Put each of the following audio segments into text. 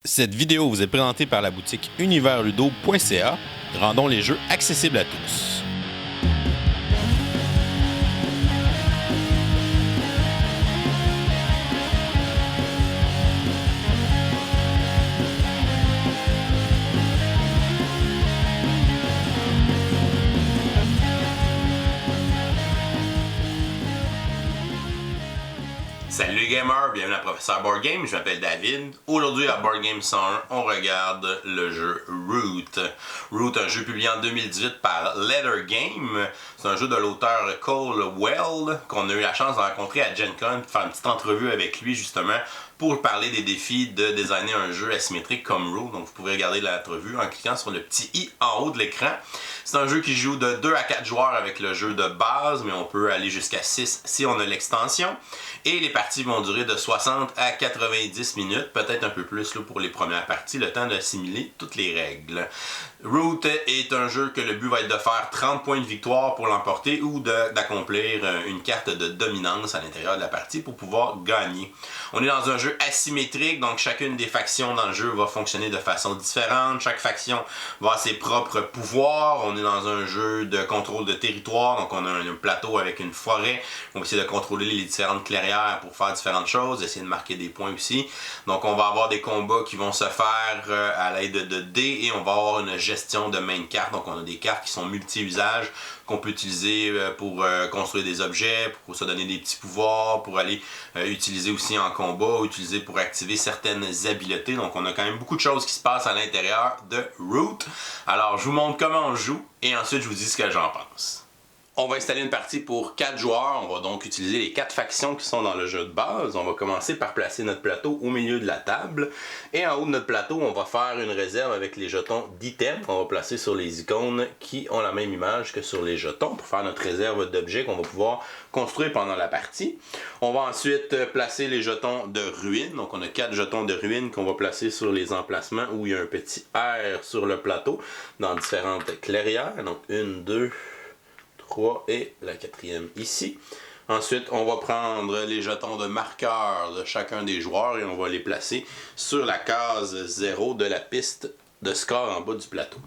Cette vidéo vous est présentée par la boutique universludo.ca. Rendons les jeux accessibles à tous. Salut les gamers, bienvenue à Professeur Board Game, je m'appelle David. Aujourd'hui à Board Game 101, on regarde le jeu Root. Root, un jeu publié en 2018 par Letter Game. C'est un jeu de l'auteur Cole Well qu'on a eu la chance de rencontrer à Gen Con, faire une petite entrevue avec lui justement pour parler des défis de designer un jeu asymétrique comme Root. Donc vous pouvez regarder l'entrevue en cliquant sur le petit i en haut de l'écran. C'est un jeu qui joue de 2 à 4 joueurs avec le jeu de base, mais on peut aller jusqu'à 6 si on a l'extension. Et les parties vont durer de 60 à 90 minutes, peut-être un peu plus là, pour les premières parties, le temps d'assimiler toutes les règles. Root est un jeu que le but va être de faire 30 points de victoire pour l'emporter ou d'accomplir une carte de dominance à l'intérieur de la partie pour pouvoir gagner. On est dans un jeu asymétrique, donc chacune des factions dans le jeu va fonctionner de façon différente. Chaque faction va avoir ses propres pouvoirs. On est dans un jeu de contrôle de territoire, donc on a un plateau avec une forêt. On va essayer de contrôler les différentes clairières pour faire différentes choses, essayer de marquer des points aussi. Donc on va avoir des combats qui vont se faire à l'aide de dés et on va avoir une gestion de main carte. Donc on a des cartes qui sont multi-usages qu'on peut utiliser pour construire des objets, pour se donner des petits pouvoirs, pour aller utiliser aussi en combat, utiliser pour activer certaines habiletés. Donc on a quand même beaucoup de choses qui se passent à l'intérieur de Root. Alors je vous montre comment on joue et ensuite je vous dis ce que j'en pense. On va installer une partie pour 4 joueurs. On va donc utiliser les 4 factions qui sont dans le jeu de base. On va commencer par placer notre plateau au milieu de la table. Et en haut de notre plateau, on va faire une réserve avec les jetons d'items qu'on va placer sur les icônes qui ont la même image que sur les jetons pour faire notre réserve d'objets qu'on va pouvoir construire pendant la partie. On va ensuite placer les jetons de ruines. Donc on a 4 jetons de ruines qu'on va placer sur les emplacements où il y a un petit R sur le plateau dans différentes clairières. Donc 1, 2... 3 et la 4e ici. Ensuite, on va prendre les jetons de marqueur de chacun des joueurs et on va les placer sur la case 0 de la piste de score en bas du plateau.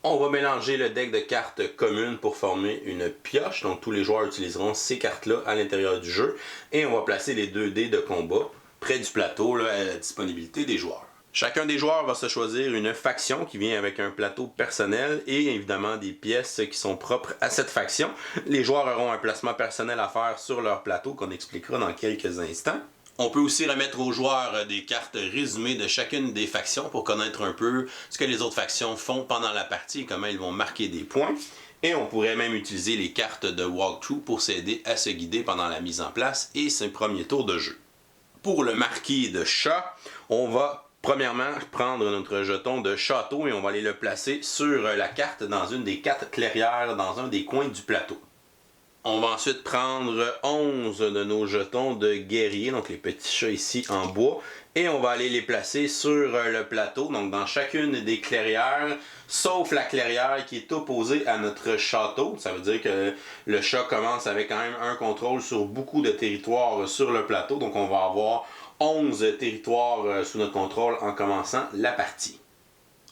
On va mélanger le deck de cartes communes pour former une pioche. Donc tous les joueurs utiliseront ces cartes-là à l'intérieur du jeu. Et on va placer les 2 dés de combat près du plateau là, à la disponibilité des joueurs. Chacun des joueurs va se choisir une faction qui vient avec un plateau personnel et évidemment des pièces qui sont propres à cette faction. Les joueurs auront un placement personnel à faire sur leur plateau qu'on expliquera dans quelques instants. On peut aussi remettre aux joueurs des cartes résumées de chacune des factions pour connaître un peu ce que les autres factions font pendant la partie et comment ils vont marquer des points. Et on pourrait même utiliser les cartes de walkthrough pour s'aider à se guider pendant la mise en place et ce premier tour de jeu. Pour le marquis de chat, on va premièrement, prendre notre jeton de château et on va aller le placer sur la carte dans une des 4 clairières dans un des coins du plateau. On va ensuite prendre 11 de nos jetons de guerrier, donc les petits chats ici en bois, et on va aller les placer sur le plateau, donc dans chacune des clairières, sauf la clairière qui est opposée à notre château. Ça veut dire que le chat commence avec quand même un contrôle sur beaucoup de territoires sur le plateau, donc on va avoir 11 territoires sous notre contrôle en commençant la partie.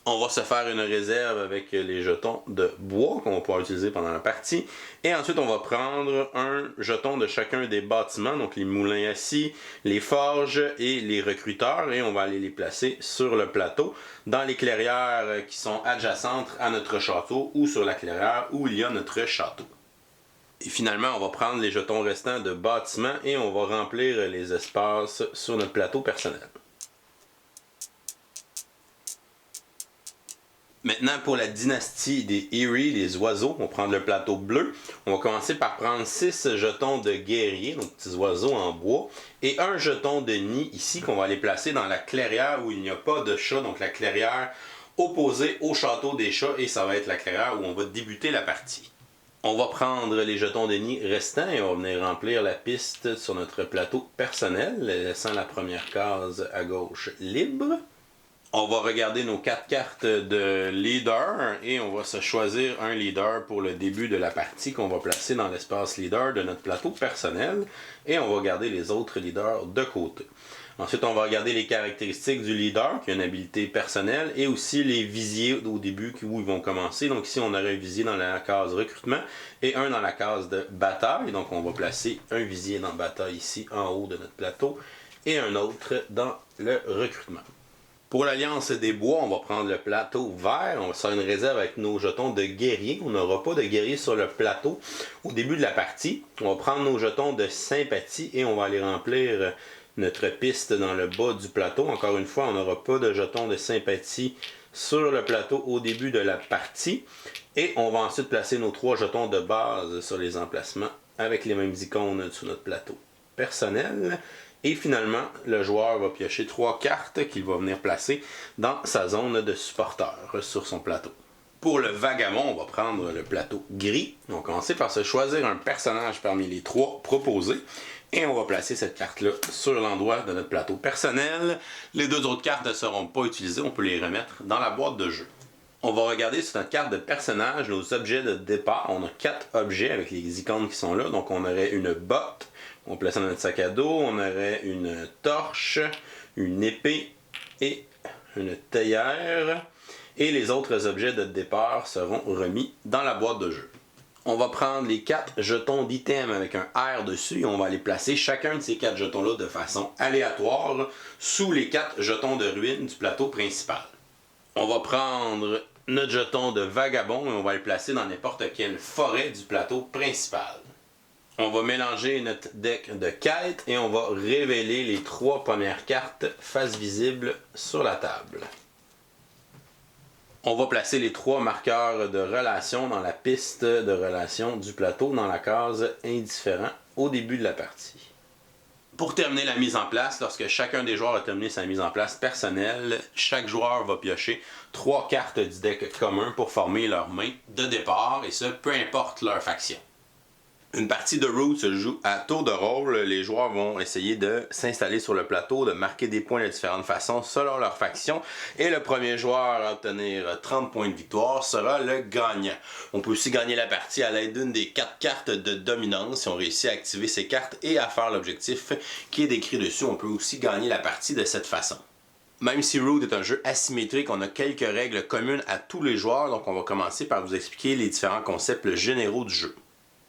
On va se faire une réserve avec les jetons de bois qu'on va pouvoir utiliser pendant la partie. Et ensuite, on va prendre un jeton de chacun des bâtiments, donc les moulins à scie, les forges et les recruteurs. Et on va aller les placer sur le plateau, dans les clairières qui sont adjacentes à notre château ou sur la clairière où il y a notre château. Et finalement, on va prendre les jetons restants de bâtiments et on va remplir les espaces sur notre plateau personnel. Maintenant, pour la dynastie des Eyrie, les oiseaux, on va prendre le plateau bleu. On va commencer par prendre 6 jetons de guerrier, donc petits oiseaux en bois, et un jeton de nid ici qu'on va aller placer dans la clairière où il n'y a pas de chat, donc la clairière opposée au château des chats, et ça va être la clairière où on va débuter la partie. On va prendre les jetons de nid restants et on va venir remplir la piste sur notre plateau personnel, laissant la première case à gauche libre. On va regarder nos 4 cartes de leader et on va se choisir un leader pour le début de la partie qu'on va placer dans l'espace leader de notre plateau personnel et on va garder les autres leaders de côté. Ensuite, on va regarder les caractéristiques du leader, qui a une habilité personnelle, et aussi les visiers au début où ils vont commencer. Donc ici, on aurait un visier dans la case recrutement et un dans la case de bataille. Donc on va placer un visier dans bataille ici en haut de notre plateau et un autre dans le recrutement. Pour l'Alliance des Bois, on va prendre le plateau vert. On va se faire une réserve avec nos jetons de guerrier. On n'aura pas de guerrier sur le plateau au début de la partie. On va prendre nos jetons de sympathie et on va aller remplir notre piste dans le bas du plateau. Encore une fois, on n'aura pas de jetons de sympathie sur le plateau au début de la partie. Et on va ensuite placer nos 3 jetons de base sur les emplacements avec les mêmes icônes sur notre plateau personnel. Et finalement, le joueur va piocher 3 cartes qu'il va venir placer dans sa zone de supporter sur son plateau. Pour le vagabond, on va prendre le plateau gris. On va commencer par se choisir un personnage parmi les 3 proposés. Et on va placer cette carte-là sur l'endroit de notre plateau personnel. Les 2 autres cartes ne seront pas utilisées, on peut les remettre dans la boîte de jeu. On va regarder sur notre carte de personnage nos objets de départ. On a 4 objets avec les icônes qui sont là. Donc on aurait une botte. On va placer dans notre sac à dos, on aurait une torche, une épée et une théière. Et les autres objets de départ seront remis dans la boîte de jeu. On va prendre les 4 jetons d'item avec un R dessus et on va les placer chacun de ces 4 jetons-là de façon aléatoire sous les 4 jetons de ruine du plateau principal. On va prendre notre jeton de vagabond et on va le placer dans n'importe quelle forêt du plateau principal. On va mélanger notre deck de quêtes et on va révéler les 3 premières cartes face visible sur la table. On va placer les 3 marqueurs de relation dans la piste de relation du plateau dans la case indifférent au début de la partie. Pour terminer la mise en place, lorsque chacun des joueurs a terminé sa mise en place personnelle, chaque joueur va piocher 3 cartes du deck commun pour former leur main de départ et ce, peu importe leur faction. Une partie de Root se joue à tour de rôle. Les joueurs vont essayer de s'installer sur le plateau, de marquer des points de différentes façons selon leur faction. Et le premier joueur à obtenir 30 points de victoire sera le gagnant. On peut aussi gagner la partie à l'aide d'une des 4 cartes de dominance. Si on réussit à activer ces cartes et à faire l'objectif qui est décrit dessus, on peut aussi gagner la partie de cette façon. Même si Root est un jeu asymétrique, on a quelques règles communes à tous les joueurs. Donc on va commencer par vous expliquer les différents concepts généraux du jeu.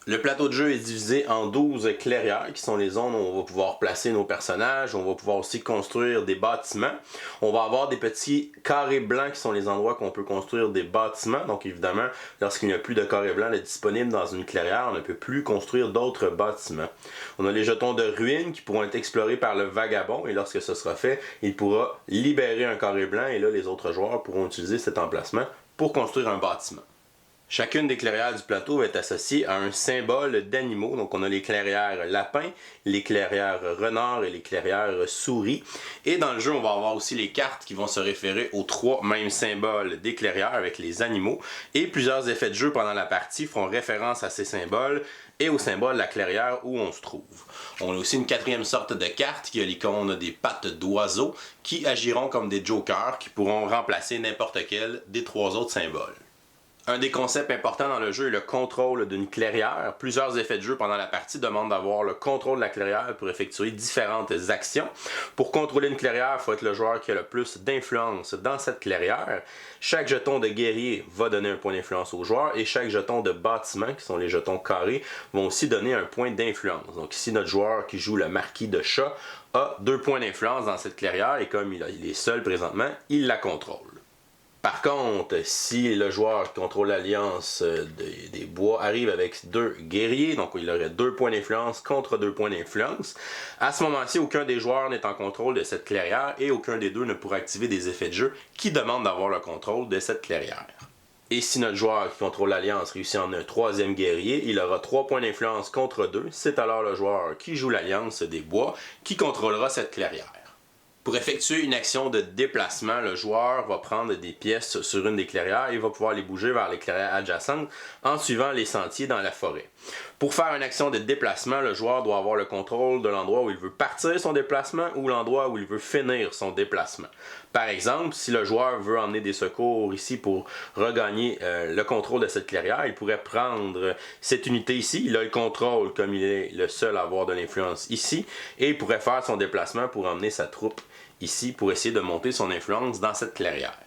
Le plateau de jeu est divisé en 12 clairières qui sont les zones où on va pouvoir placer nos personnages. On va pouvoir aussi construire des bâtiments. On va avoir des petits carrés blancs qui sont les endroits qu'on peut construire des bâtiments. Donc évidemment, lorsqu'il n'y a plus de carrés blancs disponibles dans une clairière, on ne peut plus construire d'autres bâtiments. On a les jetons de ruines qui pourront être explorés par le vagabond et lorsque ce sera fait, il pourra libérer un carré blanc et là les autres joueurs pourront utiliser cet emplacement pour construire un bâtiment. Chacune des clairières du plateau va être associée à un symbole d'animaux. Donc on a les clairières lapins, les clairières renards et les clairières souris. Et dans le jeu, on va avoir aussi les cartes qui vont se référer aux 3 mêmes symboles des clairières avec les animaux. Et plusieurs effets de jeu pendant la partie feront référence à ces symboles et au symbole de la clairière où on se trouve. On a aussi une 4e sorte de carte qui a l'icône des pattes d'oiseaux qui agiront comme des jokers qui pourront remplacer n'importe quel des 3 autres symboles. Un des concepts importants dans le jeu est le contrôle d'une clairière. Plusieurs effets de jeu pendant la partie demandent d'avoir le contrôle de la clairière pour effectuer différentes actions. Pour contrôler une clairière, il faut être le joueur qui a le plus d'influence dans cette clairière. Chaque jeton de guerrier va donner un point d'influence au joueur et chaque jeton de bâtiment, qui sont les jetons carrés, vont aussi donner un point d'influence. Donc ici, notre joueur qui joue le marquis de chat a 2 points d'influence dans cette clairière et comme il est seul présentement, il la contrôle. Par contre, si le joueur qui contrôle l'alliance des bois arrive avec 2 guerriers, donc il aurait 2 points d'influence contre 2 points d'influence, à ce moment-ci, aucun des joueurs n'est en contrôle de cette clairière et aucun des deux ne pourra activer des effets de jeu qui demandent d'avoir le contrôle de cette clairière. Et si notre joueur qui contrôle l'alliance réussit en un 3e guerrier, il aura 3 points d'influence contre 2, c'est alors le joueur qui joue l'alliance des bois qui contrôlera cette clairière. Pour effectuer une action de déplacement, le joueur va prendre des pièces sur une des clairières et va pouvoir les bouger vers les clairières adjacentes en suivant les sentiers dans la forêt. Pour faire une action de déplacement, le joueur doit avoir le contrôle de l'endroit où il veut partir son déplacement ou l'endroit où il veut finir son déplacement. Par exemple, si le joueur veut emmener des secours ici pour regagner le contrôle de cette clairière, il pourrait prendre cette unité ici, il a le contrôle comme il est le seul à avoir de l'influence ici, et il pourrait faire son déplacement pour emmener sa troupe ici pour essayer de monter son influence dans cette clairière.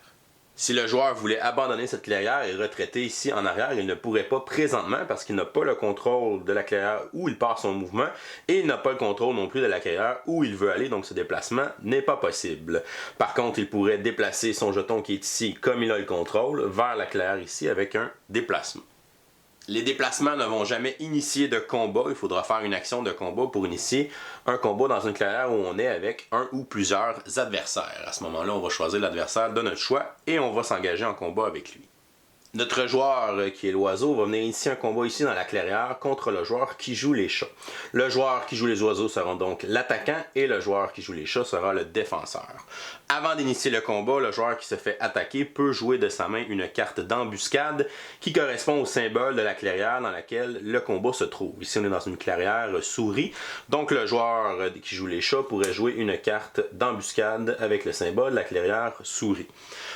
Si le joueur voulait abandonner cette clairière et retraiter ici en arrière, il ne pourrait pas présentement parce qu'il n'a pas le contrôle de la clairière où il part son mouvement et il n'a pas le contrôle non plus de la clairière où il veut aller, donc ce déplacement n'est pas possible. Par contre, il pourrait déplacer son jeton qui est ici, comme il a le contrôle, vers la clairière ici avec un déplacement. Les déplacements ne vont jamais initier de combat. Il faudra faire une action de combat pour initier un combat dans une clairière où on est avec un ou plusieurs adversaires. À ce moment-là, on va choisir l'adversaire de notre choix et on va s'engager en combat avec lui. Notre joueur, qui est l'oiseau, va venir initier un combat ici dans la clairière contre le joueur qui joue les chats. Le joueur qui joue les oiseaux sera donc l'attaquant et le joueur qui joue les chats sera le défenseur. Avant d'initier le combat, le joueur qui se fait attaquer peut jouer de sa main une carte d'embuscade qui correspond au symbole de la clairière dans laquelle le combat se trouve. Ici, on est dans une clairière souris, donc le joueur qui joue les chats pourrait jouer une carte d'embuscade avec le symbole de la clairière souris.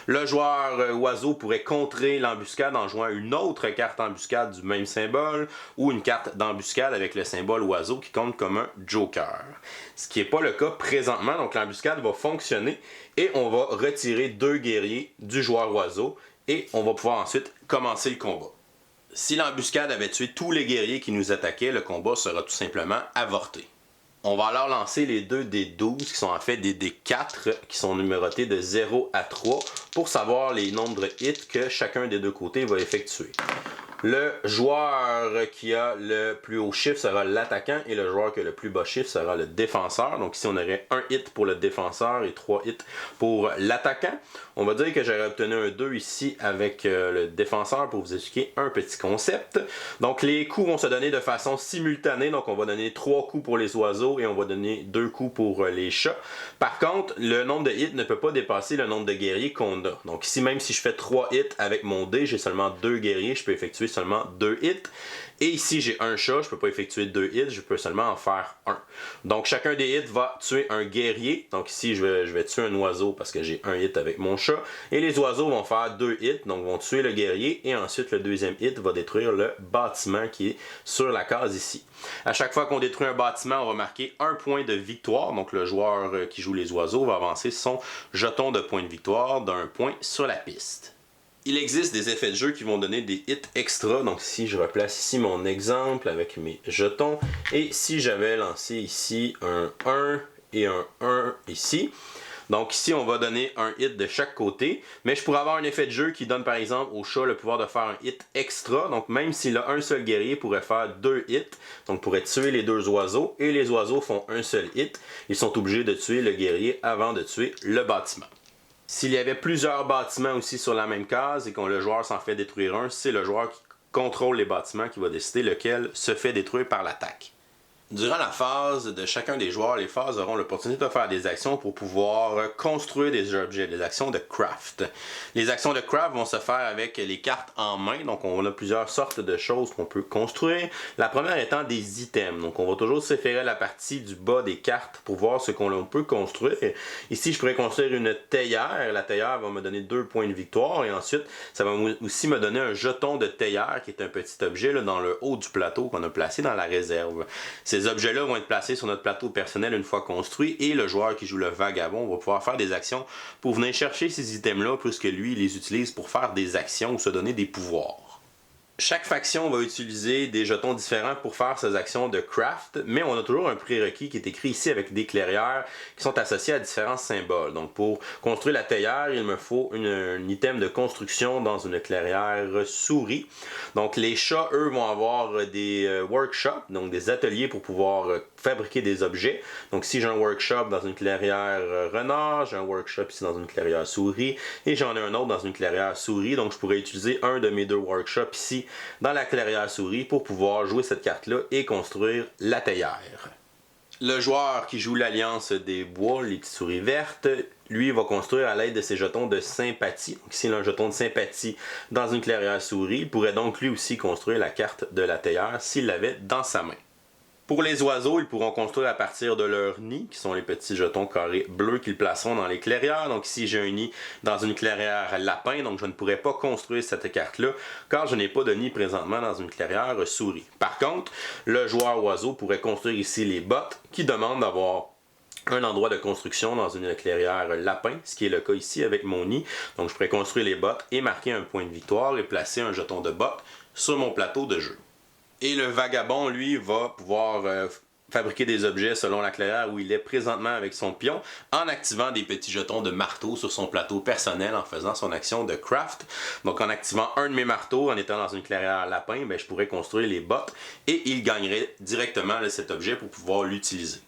Le joueur oiseau pourrait contrer l'embuscade en jouant une autre carte embuscade du même symbole ou une carte d'embuscade avec le symbole oiseau qui compte comme un joker. Ce qui n'est pas le cas présentement, donc l'embuscade va fonctionner et on va retirer 2 guerriers du joueur oiseau et on va pouvoir ensuite commencer le combat. Si l'embuscade avait tué tous les guerriers qui nous attaquaient, le combat sera tout simplement avorté. On va alors lancer les 2 dés 12 qui sont en fait des dés 4 qui sont numérotés de 0 à 3 pour savoir les nombres hits que chacun des deux côtés va effectuer. Le joueur qui a le plus haut chiffre sera l'attaquant et le joueur qui a le plus bas chiffre sera le défenseur. Donc ici on aurait 1 hit pour le défenseur et 3 hits pour l'attaquant. On va dire que j'aurais obtenu un 2 ici avec le défenseur pour vous expliquer un petit concept. Donc les coups vont se donner de façon simultanée. Donc on va donner 3 coups pour les oiseaux et on va donner 2 coups pour les chats. Par contre, le nombre de hits ne peut pas dépasser le nombre de guerriers qu'on a. Donc ici, même si je fais 3 hits avec mon dé, j'ai seulement 2 guerriers, je peux effectuer seulement 2 hits. Et ici, j'ai un chat, je ne peux pas effectuer 2 hits, je peux seulement en faire 1. Donc chacun des hits va tuer un guerrier. Donc ici, je vais tuer un oiseau parce que j'ai un hit avec mon chat. Et les oiseaux vont faire 2 hits, donc vont tuer le guerrier. Et ensuite, le deuxième hit va détruire le bâtiment qui est sur la case ici. À chaque fois qu'on détruit un bâtiment, on va marquer un point de victoire. Donc le joueur qui joue les oiseaux va avancer son jeton de point de victoire d'un point sur la piste. Il existe des effets de jeu qui vont donner des hits extra. Donc si je replace ici mon exemple avec mes jetons, et si j'avais lancé ici un 1 et un 1 ici, donc ici on va donner un hit de chaque côté, mais je pourrais avoir un effet de jeu qui donne par exemple au chat le pouvoir de faire un hit extra. Donc même s'il a un seul guerrier, il pourrait faire 2 hits, donc pourrait tuer les 2 oiseaux, et les oiseaux font un seul hit. Ils sont obligés de tuer le guerrier avant de tuer le bâtiment. S'il y avait plusieurs bâtiments aussi sur la même case et que le joueur s'en fait détruire un, c'est le joueur qui contrôle les bâtiments qui va décider lequel se fait détruire par l'attaque. Durant la phase de chacun des joueurs, les phases auront l'opportunité de faire des actions pour pouvoir construire des objets, des actions de craft. Les actions de craft vont se faire avec les cartes en main, donc on a plusieurs sortes de choses qu'on peut construire. La première étant des items, donc on va toujours se référer à la partie du bas des cartes pour voir ce qu'on peut construire. Ici, je pourrais construire une théière, la théière va me donner 2 points de victoire et ensuite, ça va aussi me donner un jeton de théière qui est un petit objet là, dans le haut du plateau qu'on a placé dans la réserve. Ces objets-là vont être placés sur notre plateau personnel une fois construit et le joueur qui joue le vagabond va pouvoir faire des actions pour venir chercher ces items-là puisque lui, il les utilise pour faire des actions ou se donner des pouvoirs. Chaque faction va utiliser des jetons différents pour faire ses actions de craft, mais on a toujours un prérequis qui est écrit ici avec des clairières qui sont associées à différents symboles. Donc pour construire la théière, il me faut un item de construction dans une clairière souris. Donc les chats, eux, vont avoir des workshops, donc des ateliers pour pouvoir fabriquer des objets. Donc si j'ai un workshop dans une clairière renard, j'ai un workshop ici dans une clairière souris, et j'en ai un autre dans une clairière souris, donc je pourrais utiliser un de mes 2 workshops ici dans la clairière souris pour pouvoir jouer cette carte-là et construire la théière. Le joueur qui joue l'alliance des bois, les petites souris vertes, lui, il va construire à l'aide de ses jetons de sympathie. Donc ici, il a un jeton de sympathie dans une clairière souris. Il pourrait donc lui aussi construire la carte de la théière s'il l'avait dans sa main. Pour les oiseaux, ils pourront construire à partir de leur nid, qui sont les petits jetons carrés bleus qu'ils placeront dans les clairières. Donc ici, j'ai un nid dans une clairière lapin, donc je ne pourrais pas construire cette carte-là, car je n'ai pas de nid présentement dans une clairière souris. Par contre, le joueur oiseau pourrait construire ici les bottes, qui demandent d'avoir un endroit de construction dans une clairière lapin, ce qui est le cas ici avec mon nid. Donc je pourrais construire les bottes et marquer un point de victoire et placer un jeton de bottes sur mon plateau de jeu. Et le vagabond, lui, va pouvoir fabriquer des objets selon la clairière où il est présentement avec son pion, en activant des petits jetons de marteau sur son plateau personnel en faisant son action de craft. Donc en activant un de mes marteaux, en étant dans une clairière lapin, je pourrais construire les bottes et il gagnerait directement cet objet pour pouvoir l'utiliser.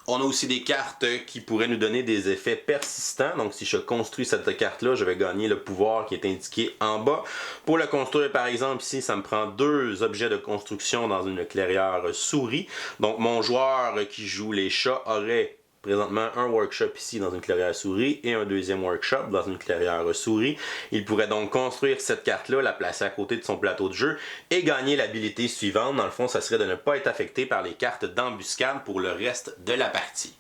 On a aussi des cartes qui pourraient nous donner des effets persistants. Donc si je construis cette carte-là, je vais gagner le pouvoir qui est indiqué en bas. Pour le construire, par exemple, ici, ça me prend 2 objets de construction dans une clairière souris. Donc mon joueur qui joue les chats aurait présentement un workshop ici dans une clairière souris et un deuxième workshop dans une clairière souris. Il pourrait donc construire cette carte-là, la placer à côté de son plateau de jeu et gagner l'habilité suivante. Dans le fond, ça serait de ne pas être affecté par les cartes d'embuscade pour le reste de la partie.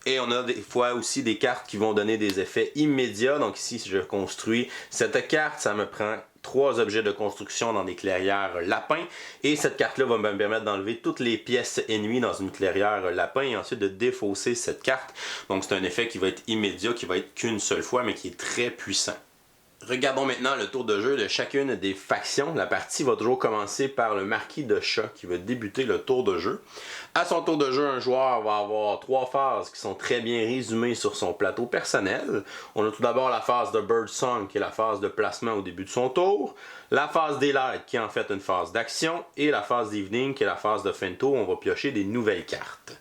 Et on a des fois aussi des cartes qui vont donner des effets immédiats. Donc ici, si je construis cette carte, ça me prend 3 objets de construction dans des clairières lapin. Et cette carte-là va me permettre d'enlever toutes les pièces ennemies dans une clairière lapin et ensuite de défausser cette carte. Donc c'est un effet qui va être immédiat, qui va être qu'une seule fois, mais qui est très puissant. Regardons maintenant le tour de jeu de chacune des factions. La partie va toujours commencer par le marquis de chat qui va débuter le tour de jeu. À son tour de jeu, un joueur va avoir 3 phases qui sont très bien résumées sur son plateau personnel. On a tout d'abord la phase de Bird Song qui est la phase de placement au début de son tour. La phase Daylight qui est en fait une phase d'action. Et la phase d'Evening qui est la phase de fin de tour où on va piocher des nouvelles cartes.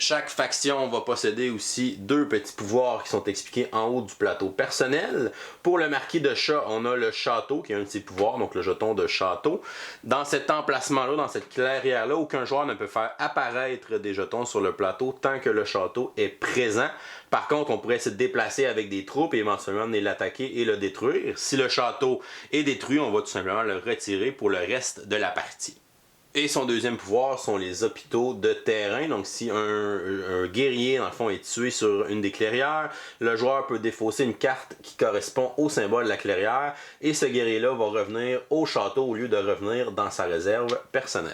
Chaque faction va posséder aussi 2 petits pouvoirs qui sont expliqués en haut du plateau personnel. Pour le marquis de chat, on a le château qui est un de ses pouvoirs, donc le jeton de château. Dans cet emplacement-là, dans cette clairière-là, aucun joueur ne peut faire apparaître des jetons sur le plateau tant que le château est présent. Par contre, on pourrait se déplacer avec des troupes et éventuellement venir l'attaquer et le détruire. Si le château est détruit, on va tout simplement le retirer pour le reste de la partie. Et son deuxième pouvoir sont les hôpitaux de terrain. Donc si un guerrier dans le fond est tué sur une des clairières, le joueur peut défausser une carte qui correspond au symbole de la clairière et ce guerrier-là va revenir au château au lieu de revenir dans sa réserve personnelle.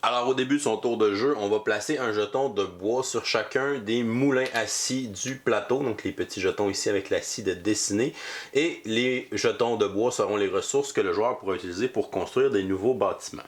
Alors au début de son tour de jeu, on va placer un jeton de bois sur chacun des moulins à scie du plateau, donc les petits jetons ici avec la scie de dessiner, et les jetons de bois seront les ressources que le joueur pourra utiliser pour construire des nouveaux bâtiments.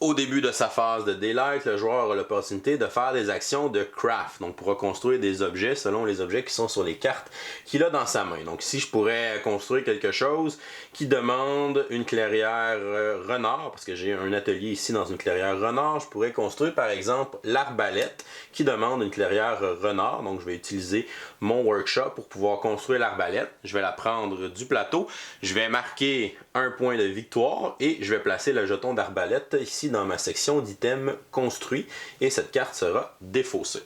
Au début de sa phase de Daylight, le joueur aura l'opportunité de faire des actions de craft, donc pourra construire des objets selon les objets qui sont sur les cartes qu'il a dans sa main. Donc si je pourrais construire quelque chose qui demande une clairière renard, parce que j'ai un atelier ici dans une clairière renard, je pourrais construire par exemple l'arbalète qui demande une clairière renard. Donc je vais utiliser mon workshop pour pouvoir construire l'arbalète. Je vais la prendre du plateau, je vais marquer un point de victoire et je vais placer le jeton d'arbalète ici dans ma section d'items construits et cette carte sera défaussée.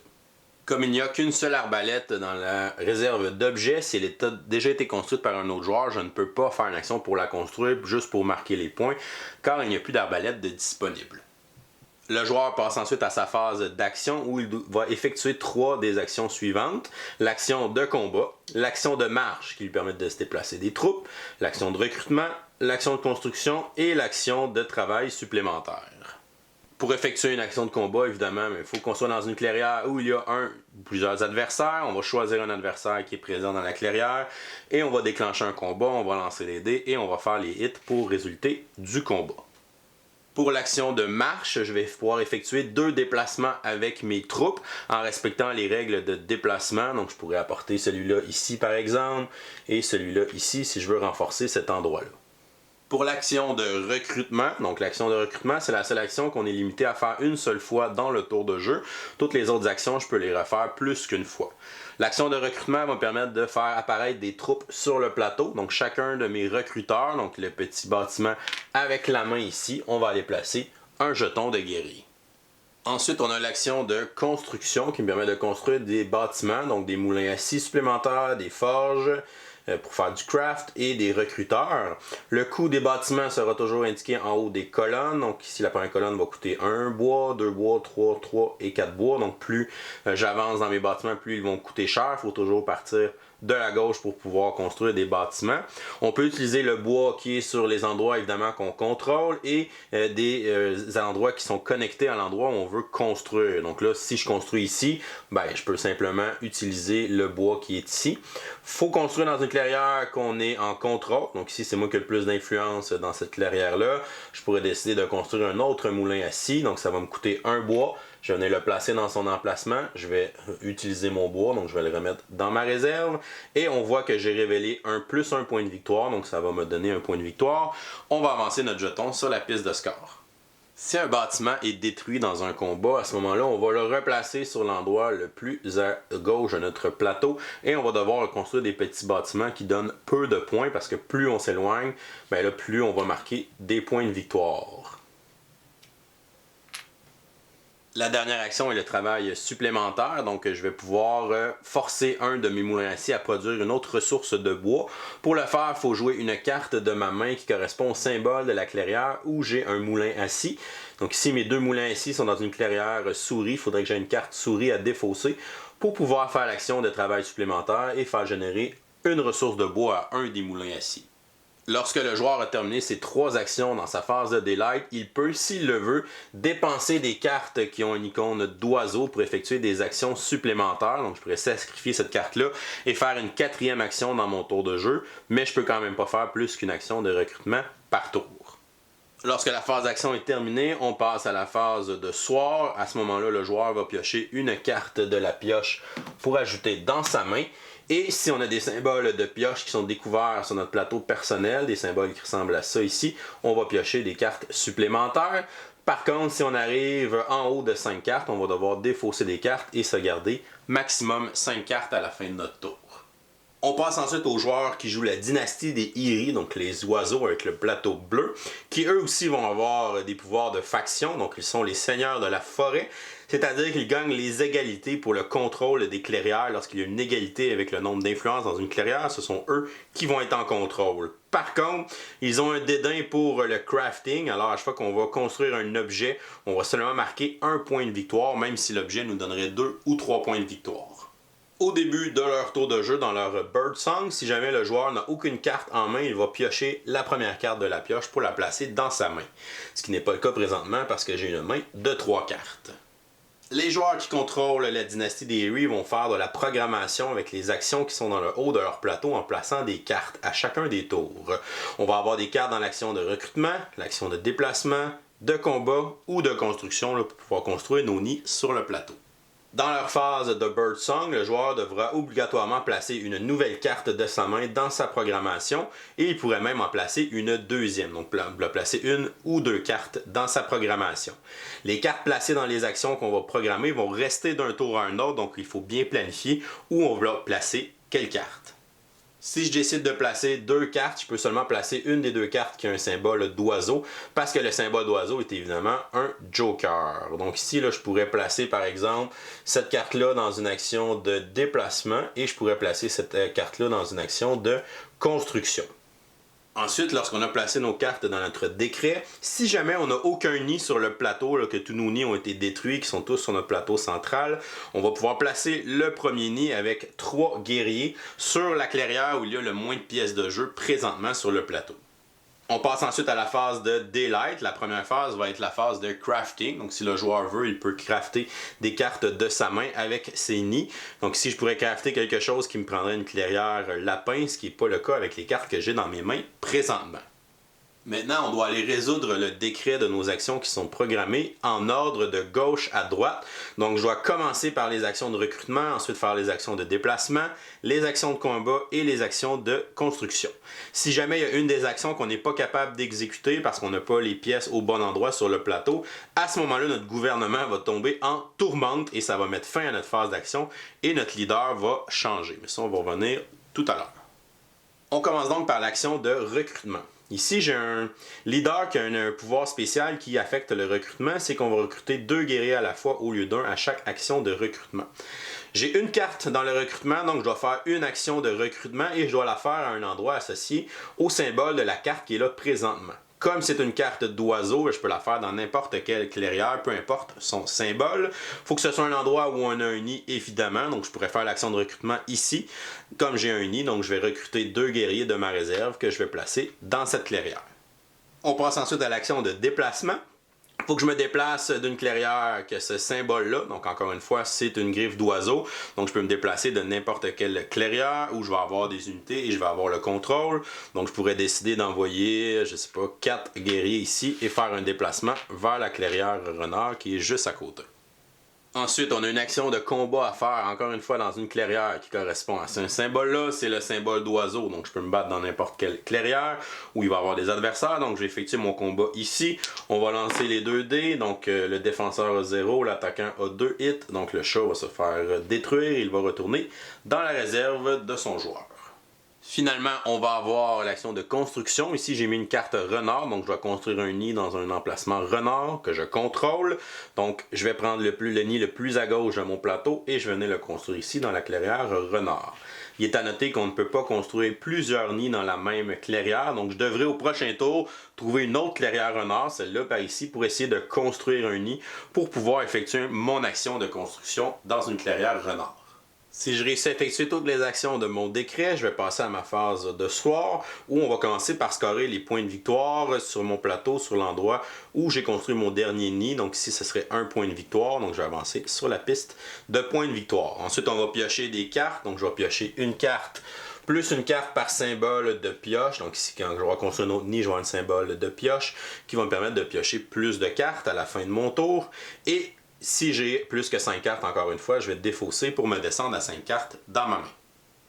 Comme il n'y a qu'une seule arbalète dans la réserve d'objets, si elle a déjà été construite par un autre joueur, je ne peux pas faire une action pour la construire juste pour marquer les points car il n'y a plus d'arbalète de disponible. Le joueur passe ensuite à sa phase d'action où il va effectuer 3 des actions suivantes. L'action de combat, l'action de marche qui lui permet de se déplacer des troupes, l'action de recrutement, l'action de construction et l'action de travail supplémentaire. Pour effectuer une action de combat, évidemment, il faut qu'on soit dans une clairière où il y a un ou plusieurs adversaires. On va choisir un adversaire qui est présent dans la clairière et on va déclencher un combat, on va lancer les dés et on va faire les hits pour résulter du combat. Pour l'action de marche, je vais pouvoir effectuer 2 déplacements avec mes troupes en respectant les règles de déplacement. Donc je pourrais apporter celui-là ici par exemple et celui-là ici si je veux renforcer cet endroit-là. Pour l'action de recrutement, donc l'action de recrutement, c'est la seule action qu'on est limité à faire une seule fois dans le tour de jeu. Toutes les autres actions, je peux les refaire plus qu'une fois. L'action de recrutement va me permettre de faire apparaître des troupes sur le plateau. Donc chacun de mes recruteurs, donc le petit bâtiment avec la main ici, on va aller placer un jeton de guerrier. Ensuite, on a l'action de construction qui me permet de construire des bâtiments, donc des moulins à scie supplémentaires, des forges pour faire du craft et des recruteurs. Le coût des bâtiments sera toujours indiqué en haut des colonnes. Donc ici, la première colonne va coûter 1 bois, 2 bois, 3 et 4 bois. Donc plus j'avance dans mes bâtiments, plus ils vont coûter cher. Il faut toujours partir de la gauche pour pouvoir construire des bâtiments. On peut utiliser le bois qui est sur les endroits évidemment qu'on contrôle et des endroits qui sont connectés à l'endroit où on veut construire. Donc là, si je construis ici, ben, je peux simplement utiliser le bois qui est ici. Faut construire dans une clairière qu'on est en contrôle. Donc ici, c'est moi qui ai le plus d'influence dans cette clairière-là. Je pourrais décider de construire un autre moulin à scie. Donc ça va me coûter un bois. Je vais venir le placer dans son emplacement. Je vais utiliser mon bois, donc je vais le remettre dans ma réserve. Et on voit que j'ai révélé un plus 1 point de victoire, donc ça va me donner un point de victoire. On va avancer notre jeton sur la piste de score. Si un bâtiment est détruit dans un combat, à ce moment-là, on va le replacer sur l'endroit le plus à gauche de notre plateau et on va devoir reconstruire des petits bâtiments qui donnent peu de points parce que plus on s'éloigne, ben là, plus on va marquer des points de victoire. La dernière action est le travail supplémentaire, donc je vais pouvoir forcer un de mes moulins à scie à produire une autre ressource de bois. Pour le faire, il faut jouer une carte de ma main qui correspond au symbole de la clairière où j'ai un moulin à scie. Donc ici, mes deux moulins à scie sont dans une clairière souris, il faudrait que j'ai une carte souris à défausser pour pouvoir faire l'action de travail supplémentaire et faire générer une ressource de bois à un des moulins à scie. Lorsque le joueur a terminé ses 3 actions dans sa phase de daylight, il peut, s'il le veut, dépenser des cartes qui ont une icône d'oiseau pour effectuer des actions supplémentaires. Donc je pourrais sacrifier cette carte-là et faire une 4e action dans mon tour de jeu, mais je peux quand même pas faire plus qu'une action de recrutement par tour. Lorsque la phase d'action est terminée, on passe à la phase de soir. À ce moment-là, le joueur va piocher une carte de la pioche pour ajouter dans sa main. Et si on a des symboles de pioche qui sont découverts sur notre plateau personnel, des symboles qui ressemblent à ça ici, on va piocher des cartes supplémentaires. Par contre, si on arrive en haut de 5 cartes, on va devoir défausser des cartes et se garder maximum 5 cartes à la fin de notre tour. On passe ensuite aux joueurs qui jouent la dynastie des Eyrie, donc les oiseaux avec le plateau bleu, qui eux aussi vont avoir des pouvoirs de faction, donc ils sont les seigneurs de la forêt, c'est-à-dire qu'ils gagnent les égalités pour le contrôle des clairières. Lorsqu'il y a une égalité avec le nombre d'influences dans une clairière, ce sont eux qui vont être en contrôle. Par contre, ils ont un dédain pour le crafting, alors à chaque fois qu'on va construire un objet, on va seulement marquer un point de victoire, même si l'objet nous donnerait 2 ou 3 points de victoire. Au début de leur tour de jeu, dans leur Bird Song, si jamais le joueur n'a aucune carte en main, il va piocher la première carte de la pioche pour la placer dans sa main. Ce qui n'est pas le cas présentement parce que j'ai une main de 3 cartes. Les joueurs qui contrôlent la dynastie des Eyrie vont faire de la programmation avec les actions qui sont dans le haut de leur plateau en plaçant des cartes à chacun des tours. On va avoir des cartes dans l'action de recrutement, l'action de déplacement, de combat ou de construction là, pour pouvoir construire nos nids sur le plateau. Dans leur phase de Bird Song, le joueur devra obligatoirement placer une nouvelle carte de sa main dans sa programmation et il pourrait même en placer une deuxième, donc placer une ou 2 cartes dans sa programmation. Les cartes placées dans les actions qu'on va programmer vont rester d'un tour à un autre, donc il faut bien planifier où on va placer quelle carte. Si je décide de placer 2 cartes, je peux seulement placer une des 2 cartes qui a un symbole d'oiseau, parce que le symbole d'oiseau est évidemment un joker. Donc ici, là, je pourrais placer par exemple cette carte-là dans une action de déplacement et je pourrais placer cette carte-là dans une action de construction. Ensuite, lorsqu'on a placé nos cartes dans notre décret, si jamais on n'a aucun nid sur le plateau, là, que tous nos nids ont été détruits, qui sont tous sur notre plateau central, on va pouvoir placer le premier nid avec 3 guerriers sur la clairière où il y a le moins de pièces de jeu présentement sur le plateau. On passe ensuite à la phase de Daylight. La première phase va être la phase de crafting. Donc si le joueur veut, il peut crafter des cartes de sa main avec ses nids. Donc ici, je pourrais crafter quelque chose qui me prendrait une clairière lapin, ce qui n'est pas le cas avec les cartes que j'ai dans mes mains présentement. Maintenant, on doit aller résoudre le décret de nos actions qui sont programmées en ordre de gauche à droite. Donc, je dois commencer par les actions de recrutement, ensuite faire les actions de déplacement, les actions de combat et les actions de construction. Si jamais il y a une des actions qu'on n'est pas capable d'exécuter parce qu'on n'a pas les pièces au bon endroit sur le plateau, à ce moment-là, notre gouvernement va tomber en tourmente et ça va mettre fin à notre phase d'action et notre leader va changer. Mais ça, on va revenir tout à l'heure. On commence donc par l'action de recrutement. Ici, j'ai un leader qui a un pouvoir spécial qui affecte le recrutement, c'est qu'on va recruter 2 guerriers à la fois au lieu d'un à chaque action de recrutement. J'ai une carte dans le recrutement, donc je dois faire une action de recrutement et je dois la faire à un endroit associé au symbole de la carte qui est là présentement. Comme c'est une carte d'oiseau, je peux la faire dans n'importe quelle clairière, peu importe son symbole. Il faut que ce soit un endroit où on a un nid, évidemment. Donc, je pourrais faire l'action de recrutement ici. Comme j'ai un nid, donc je vais recruter 2 guerriers de ma réserve que je vais placer dans cette clairière. On passe ensuite à l'action de déplacement. Il faut que je me déplace d'une clairière que ce symbole-là, donc encore une fois, c'est une griffe d'oiseau, donc je peux me déplacer de n'importe quelle clairière où je vais avoir des unités et je vais avoir le contrôle. Donc je pourrais décider d'envoyer, je sais pas, 4 guerriers ici et faire un déplacement vers la clairière renard qui est juste à côté. Ensuite, on a une action de combat à faire, encore une fois, dans une clairière qui correspond à ce symbole-là. C'est le symbole d'oiseau, donc je peux me battre dans n'importe quelle clairière où il va y avoir des adversaires. Donc, je vais effectuer mon combat ici. On va lancer les 2 dés, donc le défenseur a 0, l'attaquant a 2 hits. Donc, le chat va se faire détruire, il va retourner dans la réserve de son joueur. Finalement, on va avoir l'action de construction. Ici, j'ai mis une carte renard, donc je dois construire un nid dans un emplacement renard que je contrôle. Donc, je vais prendre le nid le plus à gauche de mon plateau et je vais venir le construire ici dans la clairière renard. Il est à noter qu'on ne peut pas construire plusieurs nids dans la même clairière, donc je devrais au prochain tour trouver une autre clairière renard, celle-là par ici, pour essayer de construire un nid pour pouvoir effectuer mon action de construction dans une clairière renard. Si je réussis à effectuer toutes les actions de mon décret, je vais passer à ma phase de soir où on va commencer par scorer les points de victoire sur mon plateau, sur l'endroit où j'ai construit mon dernier nid. Donc ici, ce serait 1 point de victoire. Donc je vais avancer sur la piste de points de victoire. Ensuite, on va piocher des cartes. Donc je vais piocher une carte plus une carte par symbole de pioche. Donc ici, quand je vais construire un autre nid, je vais avoir un symbole de pioche qui va me permettre de piocher plus de cartes à la fin de mon tour. Et si j'ai plus que 5 cartes, encore une fois, je vais défausser pour me descendre à 5 cartes dans ma main.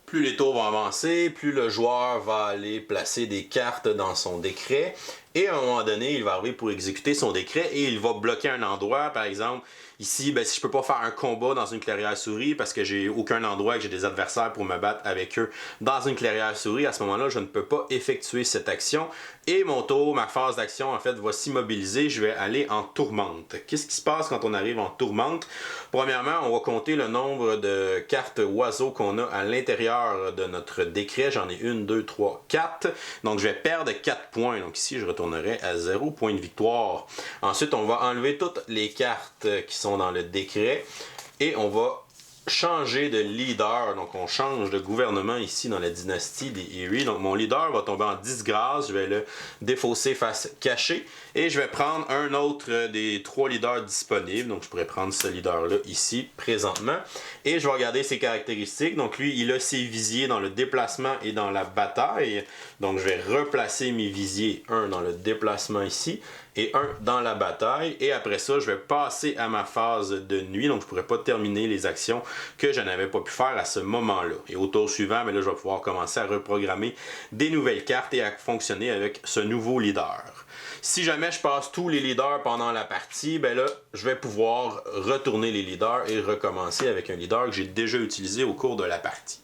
Plus les tours vont avancer, plus le joueur va aller placer des cartes dans son décret. Et à un moment donné, il va arriver pour exécuter son décret et il va bloquer un endroit. Par exemple, ici, si je peux pas faire un combat dans une clairière souris parce que j'ai aucun endroit et que j'ai des adversaires pour me battre avec eux dans une clairière souris, à ce moment-là, je ne peux pas effectuer cette action. Et mon tour, ma phase d'action, en fait, va s'immobiliser. Je vais aller en tourmente. Qu'est-ce qui se passe quand on arrive en tourmente? Premièrement, on va compter le nombre de cartes oiseaux qu'on a à l'intérieur de notre décret. J'en ai 1, 2, 3, 4. Donc, je vais perdre 4 points. Donc, ici, je retournerai à 0 point de victoire. Ensuite, on va enlever toutes les cartes qui sont dans le décret et on va changer de leader. Donc on change de gouvernement ici dans la dynastie des Erie. Donc mon leader va tomber en disgrâce. Je vais le défausser face cachée et je vais prendre un autre des 3 leaders disponibles. Donc je pourrais prendre ce leader là ici présentement et je vais regarder ses caractéristiques. Donc lui, il a ses visiers dans le déplacement et dans la bataille. Donc je vais replacer mes visiers, un dans le déplacement ici et un dans la bataille. Et après ça, je vais passer à ma phase de nuit. Donc je pourrais pas terminer les actions que je n'avais pas pu faire à ce moment-là. Et au tour suivant, mais là, je vais pouvoir commencer à reprogrammer des nouvelles cartes et à fonctionner avec ce nouveau leader. Si jamais je passe tous les leaders pendant la partie, ben là, je vais pouvoir retourner les leaders et recommencer avec un leader que j'ai déjà utilisé au cours de la partie.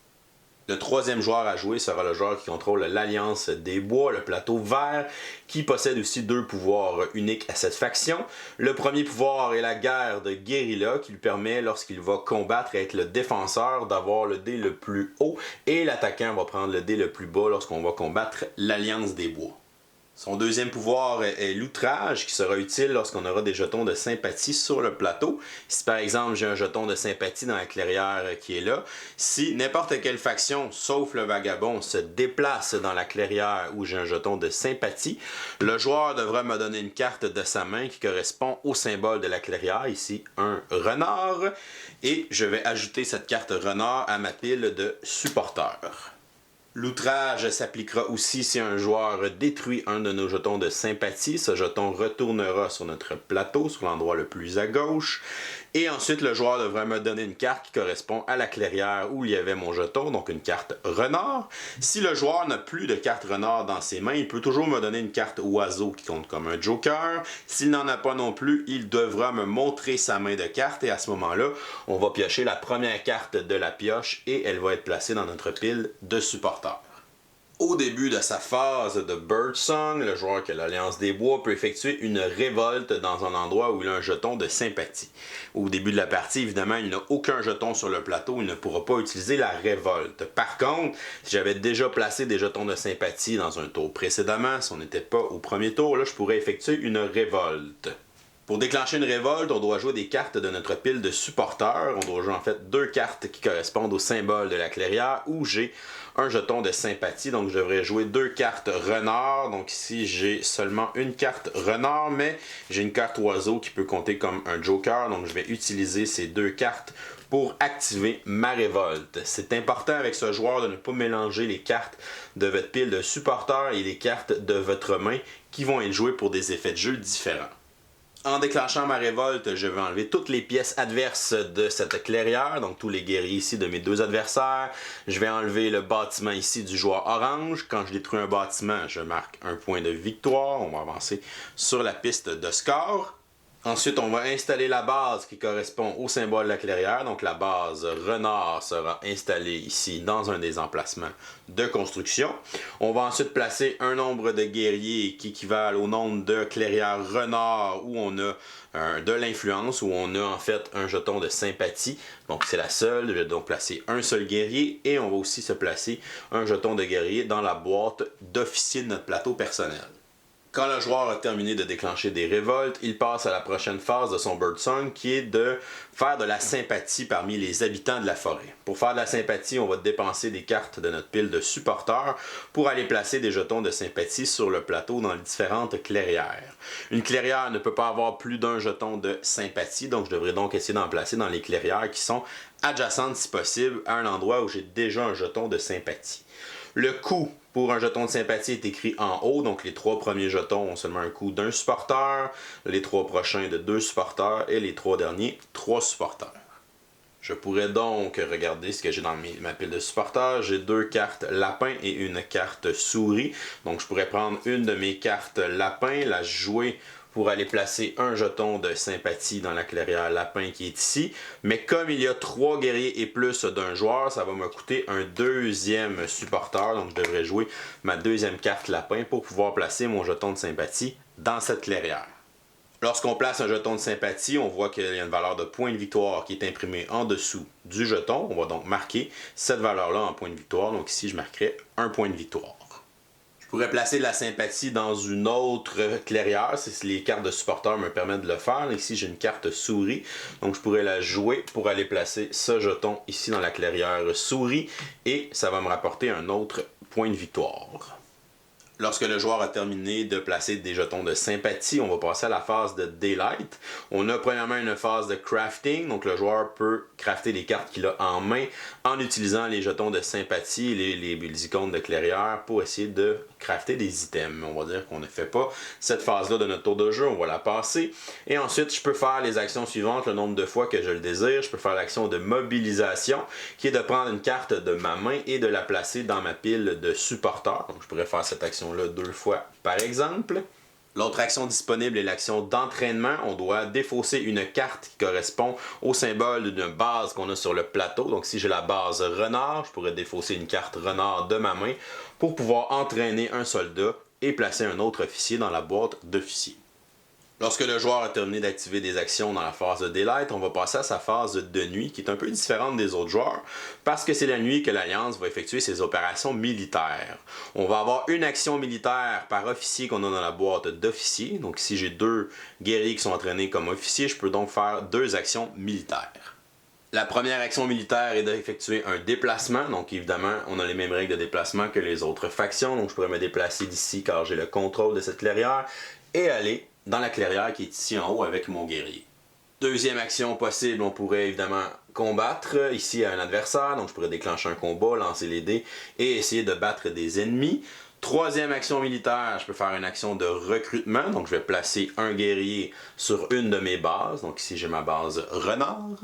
Le troisième joueur à jouer sera le joueur qui contrôle l'Alliance des Bois, le plateau vert, qui possède aussi 2 pouvoirs uniques à cette faction. Le premier pouvoir est la guerre de guérilla, qui lui permet, lorsqu'il va combattre et être le défenseur, d'avoir le dé le plus haut, et l'attaquant va prendre le dé le plus bas lorsqu'on va combattre l'Alliance des Bois. Son deuxième pouvoir est l'outrage, qui sera utile lorsqu'on aura des jetons de sympathie sur le plateau. Si par exemple j'ai un jeton de sympathie dans la clairière qui est là, si n'importe quelle faction, sauf le vagabond, se déplace dans la clairière où j'ai un jeton de sympathie, le joueur devra me donner une carte de sa main qui correspond au symbole de la clairière, ici un renard, et je vais ajouter cette carte renard à ma pile de supporters. L'outrage s'appliquera aussi si un joueur détruit un de nos jetons de sympathie. Ce jeton retournera sur notre plateau, sur l'endroit le plus à gauche. Et ensuite, le joueur devra me donner une carte qui correspond à la clairière où il y avait mon jeton, donc une carte renard. Si le joueur n'a plus de carte renard dans ses mains, il peut toujours me donner une carte oiseau qui compte comme un joker. S'il n'en a pas non plus, il devra me montrer sa main de cartes et à ce moment-là, on va piocher la première carte de la pioche et elle va être placée dans notre pile de supporters. Au début de sa phase de Birdsong, le joueur qui a l'Alliance des Bois peut effectuer une révolte dans un endroit où il a un jeton de sympathie. Au début de la partie, évidemment, il n'a aucun jeton sur le plateau, il ne pourra pas utiliser la révolte. Par contre, si j'avais déjà placé des jetons de sympathie dans un tour précédemment, si on n'était pas au premier tour, là, je pourrais effectuer une révolte. Pour déclencher une révolte, on doit jouer des cartes de notre pile de supporters. On doit jouer en fait 2 cartes qui correspondent au symbole de la clairière où j'ai un jeton de sympathie. Donc je devrais jouer 2 cartes renard. Donc ici j'ai seulement une carte renard, mais j'ai une carte oiseau qui peut compter comme un joker. Donc je vais utiliser ces 2 cartes pour activer ma révolte. C'est important avec ce joueur de ne pas mélanger les cartes de votre pile de supporters et les cartes de votre main qui vont être jouées pour des effets de jeu différents. En déclenchant ma révolte, je vais enlever toutes les pièces adverses de cette clairière, donc tous les guerriers ici de mes 2 adversaires. Je vais enlever le bâtiment ici du joueur orange. Quand je détruis un bâtiment, je marque un point de victoire. On va avancer sur la piste de score. Ensuite, on va installer la base qui correspond au symbole de la clairière. Donc la base renard sera installée ici dans un des emplacements de construction. On va ensuite placer un nombre de guerriers qui équivalent au nombre de clairières renard où on a de l'influence, où on a en fait un jeton de sympathie. Donc c'est la seule. Je vais donc placer un seul guerrier et on va aussi se placer un jeton de guerrier dans la boîte d'officier de notre plateau personnel. Quand le joueur a terminé de déclencher des révoltes, il passe à la prochaine phase de son Birdsong qui est de faire de la sympathie parmi les habitants de la forêt. Pour faire de la sympathie, on va dépenser des cartes de notre pile de supporters pour aller placer des jetons de sympathie sur le plateau dans les différentes clairières. Une clairière ne peut pas avoir plus d'un jeton de sympathie, donc je devrais donc essayer d'en placer dans les clairières qui sont adjacentes si possible à un endroit où j'ai déjà un jeton de sympathie. Le coût pour un jeton de sympathie est écrit en haut, donc les 3 premiers jetons ont seulement un coût d'1 supporter, les 3 prochains de 2 supporters et les 3 derniers 3 supporters. Je pourrais donc regarder ce que j'ai dans ma pile de supporters. J'ai 2 cartes lapin et une carte souris. Donc je pourrais prendre une de mes cartes lapin, la jouer pour aller placer un jeton de sympathie dans la clairière lapin qui est ici. Mais comme il y a 3 guerriers et plus d'un joueur, ça va me coûter un 2e supporter. Donc je devrais jouer ma 2e carte lapin pour pouvoir placer mon jeton de sympathie dans cette clairière. Lorsqu'on place un jeton de sympathie, on voit qu'il y a une valeur de point de victoire qui est imprimée en dessous du jeton. On va donc marquer cette valeur-là en point de victoire. Donc ici, je marquerai un point de victoire. Je pourrais placer de la sympathie dans une autre clairière si les cartes de supporters me permettent de le faire. Ici, j'ai une carte souris, donc je pourrais la jouer pour aller placer ce jeton ici dans la clairière souris et ça va me rapporter un autre point de victoire. Lorsque le joueur a terminé de placer des jetons de sympathie, on va passer à la phase de Daylight. On a premièrement une phase de crafting, donc le joueur peut crafter les cartes qu'il a en main en utilisant les jetons de sympathie, les icônes de clairière pour essayer de crafter des items. On va dire qu'on ne fait pas cette phase-là de notre tour de jeu, on va la passer. Et ensuite, je peux faire les actions suivantes le nombre de fois que je le désire. Je peux faire l'action de mobilisation, qui est de prendre une carte de ma main et de la placer dans ma pile de supporters. Donc je pourrais faire cette action là 2 fois par exemple. L'autre action disponible est l'action d'entraînement. On doit défausser une carte qui correspond au symbole d'une base qu'on a sur le plateau. Donc si j'ai la base renard, je pourrais défausser une carte renard de ma main pour pouvoir entraîner un soldat et placer un autre officier dans la boîte d'officier. Lorsque le joueur a terminé d'activer des actions dans la phase de Daylight, on va passer à sa phase de nuit, qui est un peu différente des autres joueurs, parce que c'est la nuit que l'Alliance va effectuer ses opérations militaires. On va avoir une action militaire par officier qu'on a dans la boîte d'officier. Donc ici, j'ai 2 guerriers qui sont entraînés comme officiers, je peux donc faire 2 actions militaires. La première action militaire est d'effectuer un déplacement, donc évidemment, on a les mêmes règles de déplacement que les autres factions, donc je pourrais me déplacer d'ici car j'ai le contrôle de cette clairière, et aller dans la clairière qui est ici en haut avec mon guerrier. Deuxième action possible, on pourrait évidemment combattre ici à un adversaire, donc je pourrais déclencher un combat, lancer les dés et essayer de battre des ennemis. Troisième action militaire, je peux faire une action de recrutement, donc je vais placer un guerrier sur une de mes bases, donc ici j'ai ma base renard.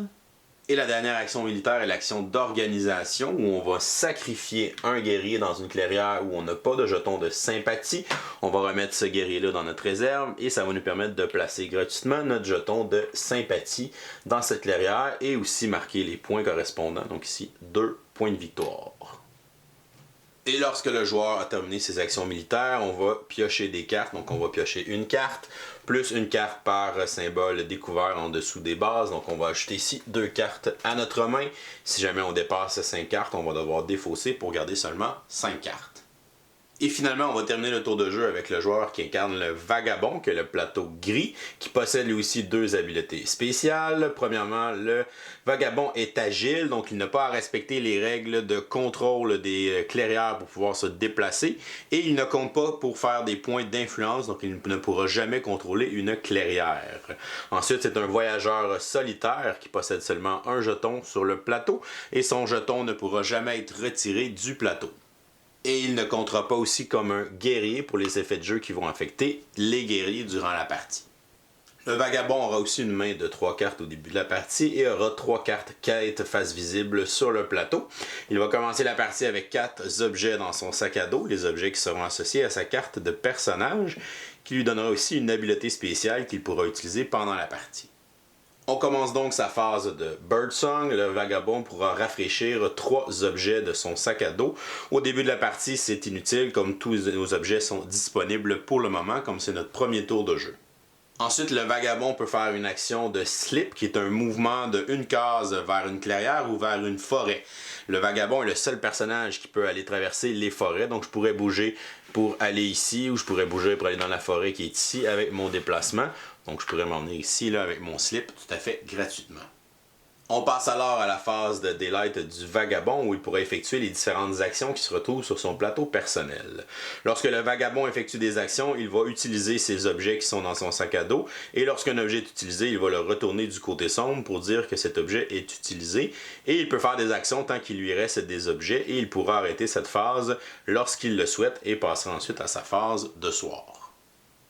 Et la dernière action militaire est l'action d'organisation où on va sacrifier un guerrier dans une clairière où on n'a pas de jeton de sympathie. On va remettre ce guerrier-là dans notre réserve et ça va nous permettre de placer gratuitement notre jeton de sympathie dans cette clairière et aussi marquer les points correspondants. Donc ici, 2 points de victoire. Et lorsque le joueur a terminé ses actions militaires, on va piocher des cartes. Donc on va piocher une carte, plus une carte par symbole découvert en dessous des bases. Donc on va ajouter ici 2 cartes à notre main. Si jamais on dépasse 5 cartes, on va devoir défausser pour garder seulement 5 cartes. Et finalement, on va terminer le tour de jeu avec le joueur qui incarne le Vagabond, qui est le plateau gris, qui possède lui aussi 2 habiletés spéciales. Premièrement, le Vagabond est agile, donc il n'a pas à respecter les règles de contrôle des clairières pour pouvoir se déplacer. Et il ne compte pas pour faire des points d'influence, donc il ne pourra jamais contrôler une clairière. Ensuite, c'est un voyageur solitaire qui possède seulement un jeton sur le plateau, et son jeton ne pourra jamais être retiré du plateau. Et il ne comptera pas aussi comme un guerrier pour les effets de jeu qui vont affecter les guerriers durant la partie. Le Vagabond aura aussi une main de 3 cartes au début de la partie et aura 3 cartes quête face visible sur le plateau. Il va commencer la partie avec 4 objets dans son sac à dos, les objets qui seront associés à sa carte de personnage, qui lui donnera aussi une habileté spéciale qu'il pourra utiliser pendant la partie. On commence donc sa phase de Birdsong. Le Vagabond pourra rafraîchir 3 objets de son sac à dos. Au début de la partie, c'est inutile, comme tous nos objets sont disponibles pour le moment, comme c'est notre premier tour de jeu. Ensuite, le Vagabond peut faire une action de Slip, qui est un mouvement de une case vers une clairière ou vers une forêt. Le Vagabond est le seul personnage qui peut aller traverser les forêts, donc je pourrais bouger pour aller ici, ou je pourrais bouger pour aller dans la forêt qui est ici avec mon déplacement. Donc je pourrais m'emmener ici là, avec mon slip tout à fait gratuitement. On passe alors à la phase de Daylight du Vagabond où il pourra effectuer les différentes actions qui se retrouvent sur son plateau personnel. Lorsque le Vagabond effectue des actions, il va utiliser ses objets qui sont dans son sac à dos et lorsqu'un objet est utilisé, il va le retourner du côté sombre pour dire que cet objet est utilisé et il peut faire des actions tant qu'il lui reste des objets et il pourra arrêter cette phase lorsqu'il le souhaite et passera ensuite à sa phase de soir.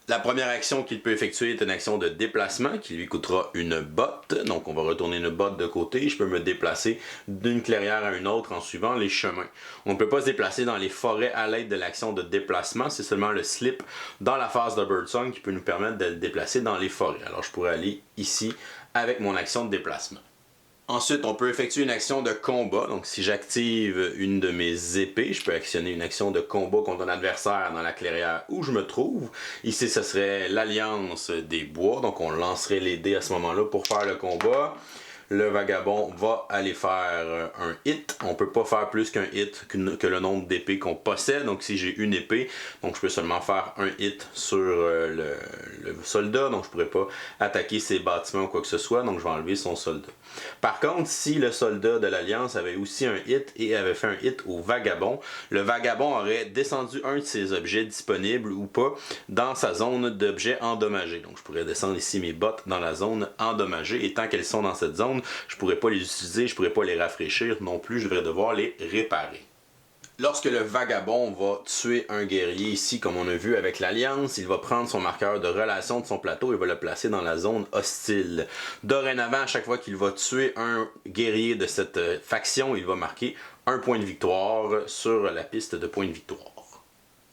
La première action qu'il peut effectuer est une action de déplacement qui lui coûtera une botte. Donc on va retourner une botte de côté. Je peux me déplacer d'une clairière à une autre en suivant les chemins. On ne peut pas se déplacer dans les forêts à l'aide de l'action de déplacement. C'est seulement le slip dans la phase de Birdsong qui peut nous permettre de le déplacer dans les forêts. Alors je pourrais aller ici avec mon action de déplacement. Ensuite, on peut effectuer une action de combat. Donc, si j'active une de mes épées, je peux actionner une action de combat contre un adversaire dans la clairière où je me trouve. Ici, ce serait l'Alliance des Bois. Donc, on lancerait les dés à ce moment-là pour faire le combat. Le Vagabond va aller faire un hit. On ne peut pas faire plus qu'un hit que le nombre d'épées qu'on possède. Donc si j'ai une épée, donc je peux seulement faire un hit sur le soldat. Donc je ne pourrais pas attaquer ses bâtiments ou quoi que ce soit. Donc je vais enlever son soldat. Par contre, si le soldat de l'Alliance avait aussi un hit et avait fait un hit au Vagabond, le Vagabond aurait descendu un de ses objets disponibles ou pas dans sa zone d'objets endommagés. Donc je pourrais descendre ici mes bottes dans la zone endommagée et tant qu'elles sont dans cette zone, je ne pourrais pas les utiliser, je ne pourrais pas les rafraîchir non plus, je devrais devoir les réparer. Lorsque le Vagabond va tuer un guerrier ici, comme on a vu avec l'Alliance, il va prendre son marqueur de relation de son plateau et va le placer dans la zone hostile. Dorénavant, à chaque fois qu'il va tuer un guerrier de cette faction, il va marquer un point de victoire sur la piste de points de victoire.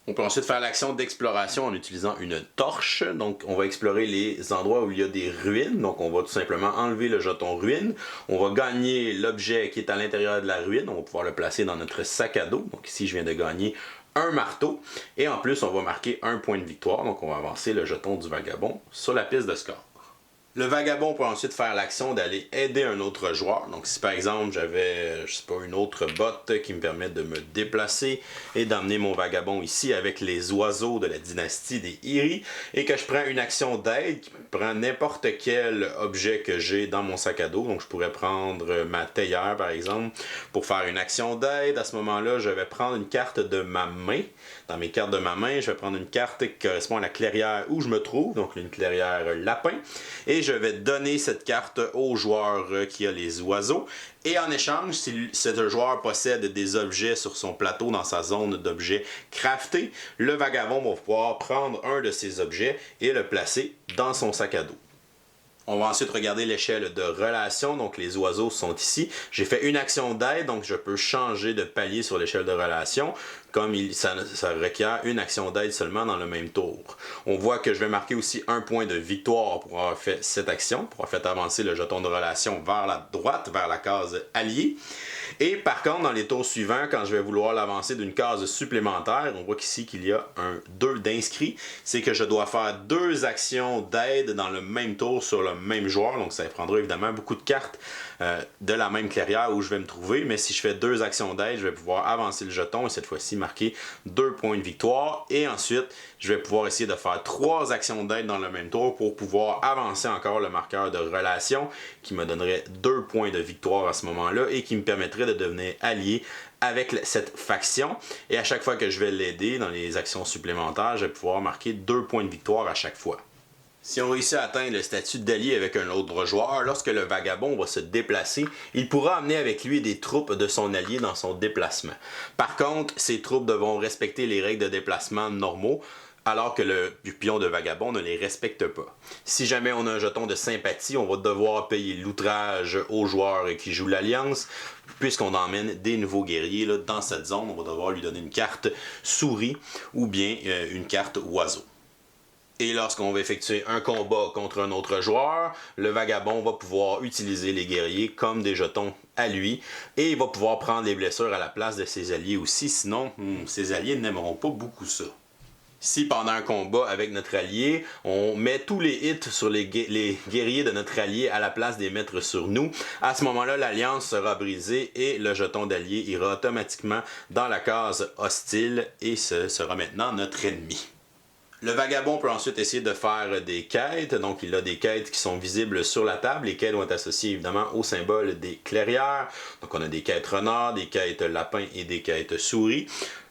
On peut ensuite faire l'action d'exploration en utilisant une torche. Donc on va explorer les endroits où il y a des ruines. Donc on va tout simplement enlever le jeton ruine. On va gagner l'objet qui est à l'intérieur de la ruine. On va pouvoir le placer dans notre sac à dos. Donc ici je viens de gagner un marteau. Et en plus on va marquer un point de victoire. Donc on va avancer le jeton du Vagabond sur la piste de score. Le Vagabond peut ensuite faire l'action d'aller aider un autre joueur. Donc si par exemple j'avais, je sais pas, une autre botte qui me permet de me déplacer et d'emmener mon Vagabond ici avec les oiseaux de la dynastie des Iri et que je prends une action d'aide qui prend n'importe quel objet que j'ai dans mon sac à dos. Donc je pourrais prendre ma théière par exemple pour faire une action d'aide. À ce moment-là, je vais prendre une carte de ma main. Dans mes cartes de ma main, je vais prendre une carte qui correspond à la clairière où je me trouve, donc une clairière lapin. Et je vais donner cette carte au joueur qui a les oiseaux. Et en échange, si ce joueur possède des objets sur son plateau dans sa zone d'objets craftés, le Vagabond va pouvoir prendre un de ces objets et le placer dans son sac à dos. On va ensuite regarder l'échelle de relation, donc les oiseaux sont ici. J'ai fait une action d'aide, donc je peux changer de palier sur l'échelle de relation, comme ça requiert une action d'aide seulement dans le même tour. On voit que je vais marquer aussi un point de victoire pour avoir fait cette action, pour avoir fait avancer le jeton de relation vers la droite, vers la case alliée. Et par contre, dans les tours suivants, quand je vais vouloir l'avancer d'une case supplémentaire, on voit qu'ici qu'il y a un 2 d'inscrit. C'est que je dois faire 2 actions d'aide dans le même tour sur le même joueur. Donc ça prendra évidemment beaucoup de cartes de la même clairière où je vais me trouver. Mais si je fais 2 actions d'aide, je vais pouvoir avancer le jeton et cette fois-ci marquer 2 points de victoire. Et ensuite, je vais pouvoir essayer de faire 3 actions d'aide dans le même tour pour pouvoir avancer encore le marqueur de relation qui me donnerait 2 points de victoire à ce moment-là et qui me permettrait de devenir allié avec cette faction. Et à chaque fois que je vais l'aider dans les actions supplémentaires, je vais pouvoir marquer 2 points de victoire à chaque fois. Si on réussit à atteindre le statut d'allié avec un autre joueur, lorsque le vagabond va se déplacer, il pourra amener avec lui des troupes de son allié dans son déplacement. Par contre, ces troupes devront respecter les règles de déplacement normaux, alors que le pion de vagabond ne les respecte pas. Si jamais on a un jeton de sympathie, on va devoir payer l'outrage au joueur qui joue l'alliance, puisqu'on emmène des nouveaux guerriers là, dans cette zone, on va devoir lui donner une carte souris ou bien une carte oiseau. Et lorsqu'on va effectuer un combat contre un autre joueur, le vagabond va pouvoir utiliser les guerriers comme des jetons à lui et il va pouvoir prendre les blessures à la place de ses alliés aussi, sinon ses alliés n'aimeront pas beaucoup ça. Si pendant un combat avec notre allié, on met tous les hits sur les guerriers de notre allié à la place des mettre sur nous, à ce moment-là, l'alliance sera brisée et le jeton d'allié ira automatiquement dans la case hostile et ce sera maintenant notre ennemi. Le vagabond peut ensuite essayer de faire des quêtes, donc il a des quêtes qui sont visibles sur la table. Les quêtes vont être associées évidemment au symbole des clairières. Donc on a des quêtes renard, des quêtes lapin et des quêtes souris.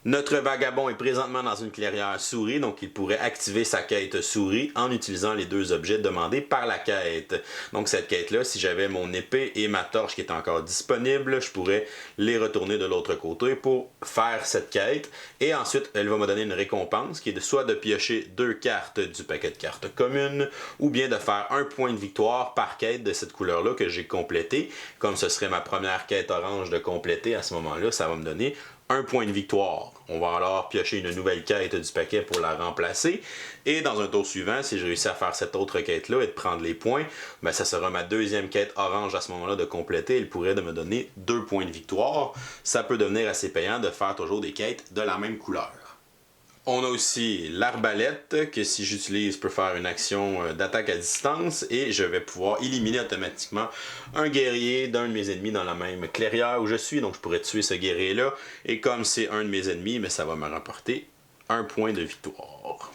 Notre vagabond est présentement dans une clairière souris, donc il pourrait activer sa quête souris en utilisant les 2 objets demandés par la quête. Donc cette quête-là, si j'avais mon épée et ma torche qui est encore disponible, je pourrais les retourner de l'autre côté pour faire cette quête. Et ensuite, elle va me donner une récompense qui est soit de piocher 2 cartes du paquet de cartes communes, ou bien de faire 1 point de victoire par quête de cette couleur-là que j'ai complétée. Comme ce serait ma première quête orange de compléter, à ce moment-là, ça va me donner 1 point de victoire. On va alors piocher une nouvelle quête du paquet pour la remplacer. Et dans un tour suivant, si je réussis à faire cette autre quête-là et de prendre les points, ben ça sera ma deuxième quête orange à ce moment-là de compléter. Elle pourrait me donner 2 points de victoire. Ça peut devenir assez payant de faire toujours des quêtes de la même couleur. On a aussi l'arbalète que si j'utilise peut faire une action d'attaque à distance et je vais pouvoir éliminer automatiquement un guerrier d'un de mes ennemis dans la même clairière où je suis. Donc je pourrais tuer ce guerrier-là et comme c'est un de mes ennemis, mais ça va me rapporter 1 point de victoire.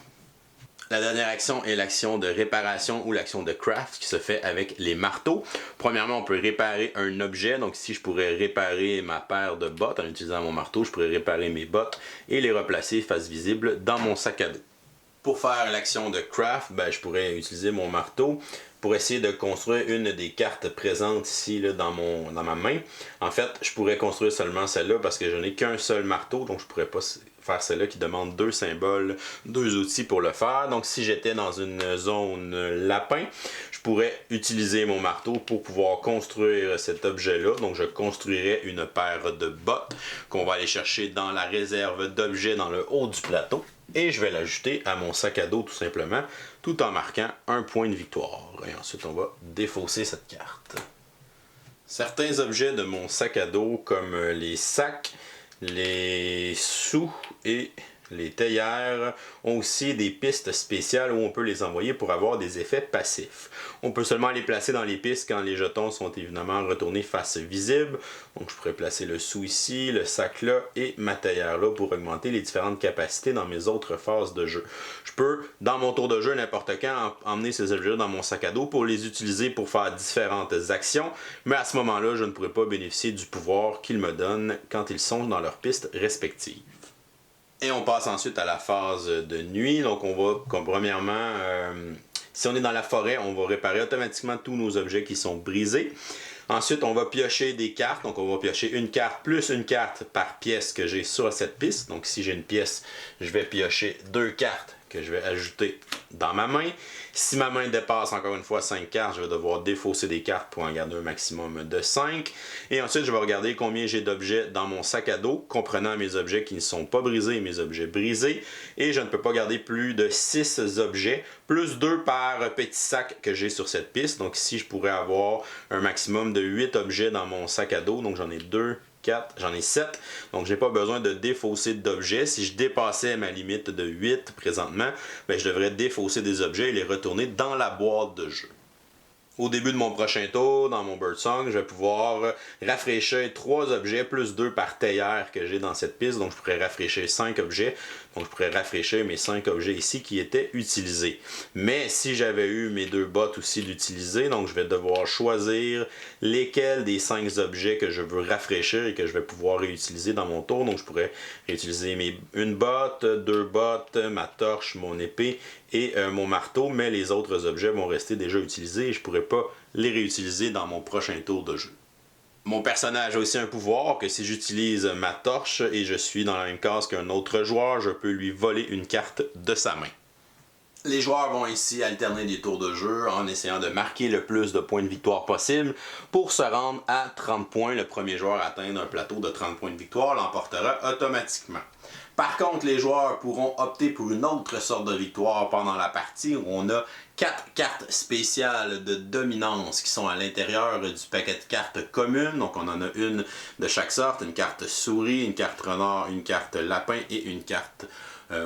La dernière action est l'action de réparation ou l'action de craft qui se fait avec les marteaux. Premièrement, on peut réparer un objet. Donc ici, je pourrais réparer ma paire de bottes en utilisant mon marteau. Je pourrais réparer mes bottes et les replacer face visible dans mon sac à dos. Pour faire l'action de craft, je pourrais utiliser mon marteau pour essayer de construire une des cartes présentes ici là, dans ma main. En fait, je pourrais construire seulement celle-là parce que je n'ai qu'un seul marteau, donc je ne pourrais pas faire celle-là qui demande 2 symboles, 2 outils pour le faire. Donc si j'étais dans une zone lapin, je pourrais utiliser mon marteau pour pouvoir construire cet objet-là. Donc je construirais une paire de bottes qu'on va aller chercher dans la réserve d'objets dans le haut du plateau. Et je vais l'ajouter à mon sac à dos tout simplement, tout en marquant 1 point de victoire. Et ensuite on va défausser cette carte. Certains objets de mon sac à dos comme les sacs, les sous et les théières ont aussi des pistes spéciales où on peut les envoyer pour avoir des effets passifs. On peut seulement les placer dans les pistes quand les jetons sont évidemment retournés face visible. Donc je pourrais placer le sou ici, le sac là et ma théière là pour augmenter les différentes capacités dans mes autres phases de jeu. Je peux, dans mon tour de jeu, n'importe quand, emmener ces objets dans mon sac à dos pour les utiliser pour faire différentes actions, mais à ce moment-là, je ne pourrais pas bénéficier du pouvoir qu'ils me donnent quand ils sont dans leurs pistes respectives. Et on passe ensuite à la phase de nuit. Donc on va, premièrement, si on est dans la forêt, on va réparer automatiquement tous nos objets qui sont brisés. Ensuite, on va piocher des cartes. Donc on va piocher une carte plus une carte par pièce que j'ai sur cette piste. Donc si j'ai une pièce, je vais piocher 2 cartes que je vais ajouter dans ma main. Si ma main dépasse encore une fois 5 cartes, je vais devoir défausser des cartes pour en garder un maximum de 5. Et ensuite, je vais regarder combien j'ai d'objets dans mon sac à dos, comprenant mes objets qui ne sont pas brisés et mes objets brisés. Et je ne peux pas garder plus de 6 objets, plus 2 par petit sac que j'ai sur cette piste. Donc ici, je pourrais avoir un maximum de 8 objets dans mon sac à dos. Donc j'en ai 2, 4, j'en ai 7. Donc, j'ai pas besoin de défausser d'objets. Si je dépassais ma limite de 8 présentement, ben, je devrais défausser des objets et les retourner dans la boîte de jeu. Au début de mon prochain tour, dans mon Birdsong, je vais pouvoir rafraîchir 3 objets plus 2 par théière que j'ai dans cette piste. Donc je pourrais rafraîchir 5 objets. Donc je pourrais rafraîchir mes 5 objets ici qui étaient utilisés. Mais si j'avais eu mes 2 bottes aussi d'utiliser, donc je vais devoir choisir lesquels des 5 objets que je veux rafraîchir et que je vais pouvoir réutiliser dans mon tour. Donc je pourrais réutiliser une botte, 2 bottes, ma torche, mon épée et mon marteau, mais les autres objets vont rester déjà utilisés et je ne pourrai pas les réutiliser dans mon prochain tour de jeu. Mon personnage a aussi un pouvoir que si j'utilise ma torche et je suis dans la même case qu'un autre joueur, je peux lui voler une carte de sa main. Les joueurs vont ici alterner des tours de jeu en essayant de marquer le plus de points de victoire possible pour se rendre à 30 points. Le premier joueur à atteindre un plateau de 30 points de victoire l'emportera automatiquement. Par contre, les joueurs pourront opter pour une autre sorte de victoire pendant la partie où on a 4 cartes spéciales de dominance qui sont à l'intérieur du paquet de cartes communes. Donc on en a une de chaque sorte, une carte souris, une carte renard, une carte lapin et une carte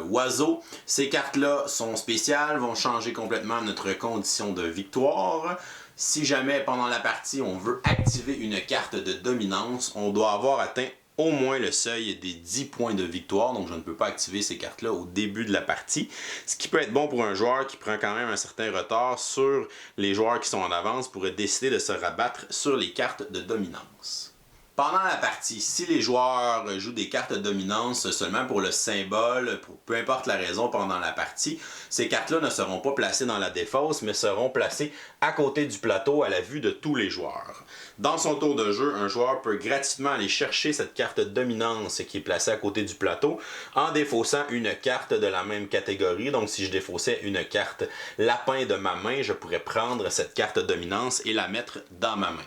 oiseau. Ces cartes-là sont spéciales, vont changer complètement notre condition de victoire. Si jamais pendant la partie on veut activer une carte de dominance, on doit avoir atteint au moins le seuil des 10 points de victoire, donc je ne peux pas activer ces cartes-là au début de la partie, ce qui peut être bon pour un joueur qui prend quand même un certain retard sur les joueurs qui sont en avance pour décider de se rabattre sur les cartes de dominance. Pendant la partie, si les joueurs jouent des cartes de dominance seulement pour le symbole, pour peu importe la raison pendant la partie, ces cartes-là ne seront pas placées dans la défausse, mais seront placées à côté du plateau à la vue de tous les joueurs. Dans son tour de jeu, un joueur peut gratuitement aller chercher cette carte de dominance qui est placée à côté du plateau en défaussant une carte de la même catégorie. Donc si je défaussais une carte lapin de ma main, je pourrais prendre cette carte de dominance et la mettre dans ma main.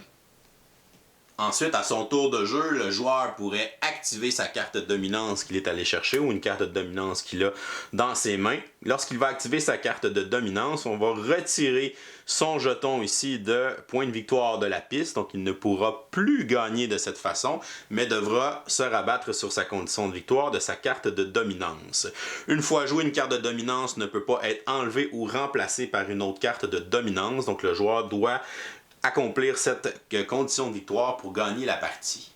Ensuite, à son tour de jeu, le joueur pourrait activer sa carte de dominance qu'il est allé chercher ou une carte de dominance qu'il a dans ses mains. Lorsqu'il va activer sa carte de dominance, on va retirer son jeton ici de point de victoire de la piste. Donc, il ne pourra plus gagner de cette façon, mais devra se rabattre sur sa condition de victoire de sa carte de dominance. Une fois joué, une carte de dominance ne peut pas être enlevée ou remplacée par une autre carte de dominance. Donc, le joueur doit accomplir cette condition de victoire pour gagner la partie.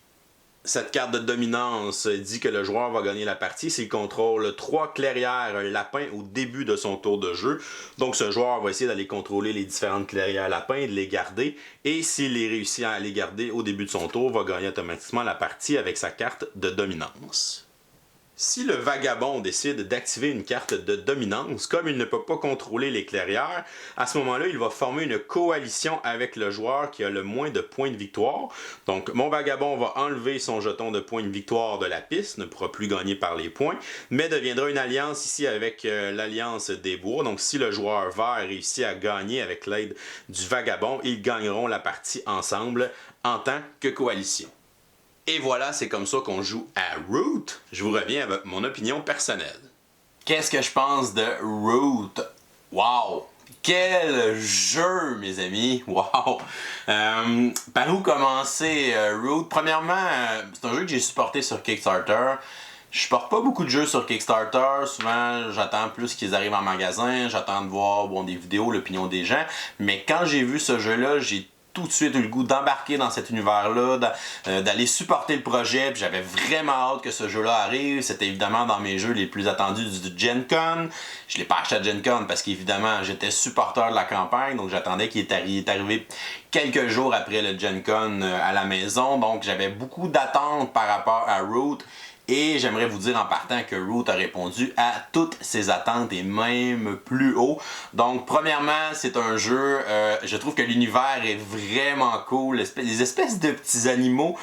Cette carte de dominance dit que le joueur va gagner la partie s'il contrôle 3 clairières lapins au début de son tour de jeu. Donc ce joueur va essayer d'aller contrôler les différentes clairières lapins et de les garder. Et s'il réussit à les garder au début de son tour, va gagner automatiquement la partie avec sa carte de dominance. Si le vagabond décide d'activer une carte de dominance, comme il ne peut pas contrôler les clairières, à ce moment-là, il va former une coalition avec le joueur qui a le moins de points de victoire. Donc, mon vagabond va enlever son jeton de points de victoire de la piste, ne pourra plus gagner par les points, mais deviendra une alliance ici avec l'alliance des bois. Donc, si le joueur vert réussit à gagner avec l'aide du vagabond, ils gagneront la partie ensemble en tant que coalition. Et voilà, c'est comme ça qu'on joue à Root. Je vous reviens avec mon opinion personnelle. Qu'est-ce que je pense de Root? Wow! Quel jeu, mes amis! Wow! Par où commencer Root? Premièrement, c'est un jeu que j'ai supporté sur Kickstarter. Je supporte pas beaucoup de jeux sur Kickstarter. Souvent, j'attends plus qu'ils arrivent en magasin. J'attends de voir des vidéos, l'opinion des gens. Mais quand j'ai vu ce jeu-là, j'ai tout de suite eu le goût d'embarquer dans cet univers-là, d'aller supporter le projet, puis j'avais vraiment hâte que ce jeu-là arrive. C'était évidemment dans mes jeux les plus attendus du Gen Con. Je l'ai pas acheté à Gen Con parce qu'évidemment j'étais supporter de la campagne, donc j'attendais qu'il est arrivé quelques jours après le Gen Con à la maison, donc j'avais beaucoup d'attentes par rapport à Root. Et j'aimerais vous dire en partant que Root a répondu à toutes ces attentes et même plus haut. Donc premièrement, c'est un jeu, je trouve que l'univers est vraiment cool. Les espèces de petits animaux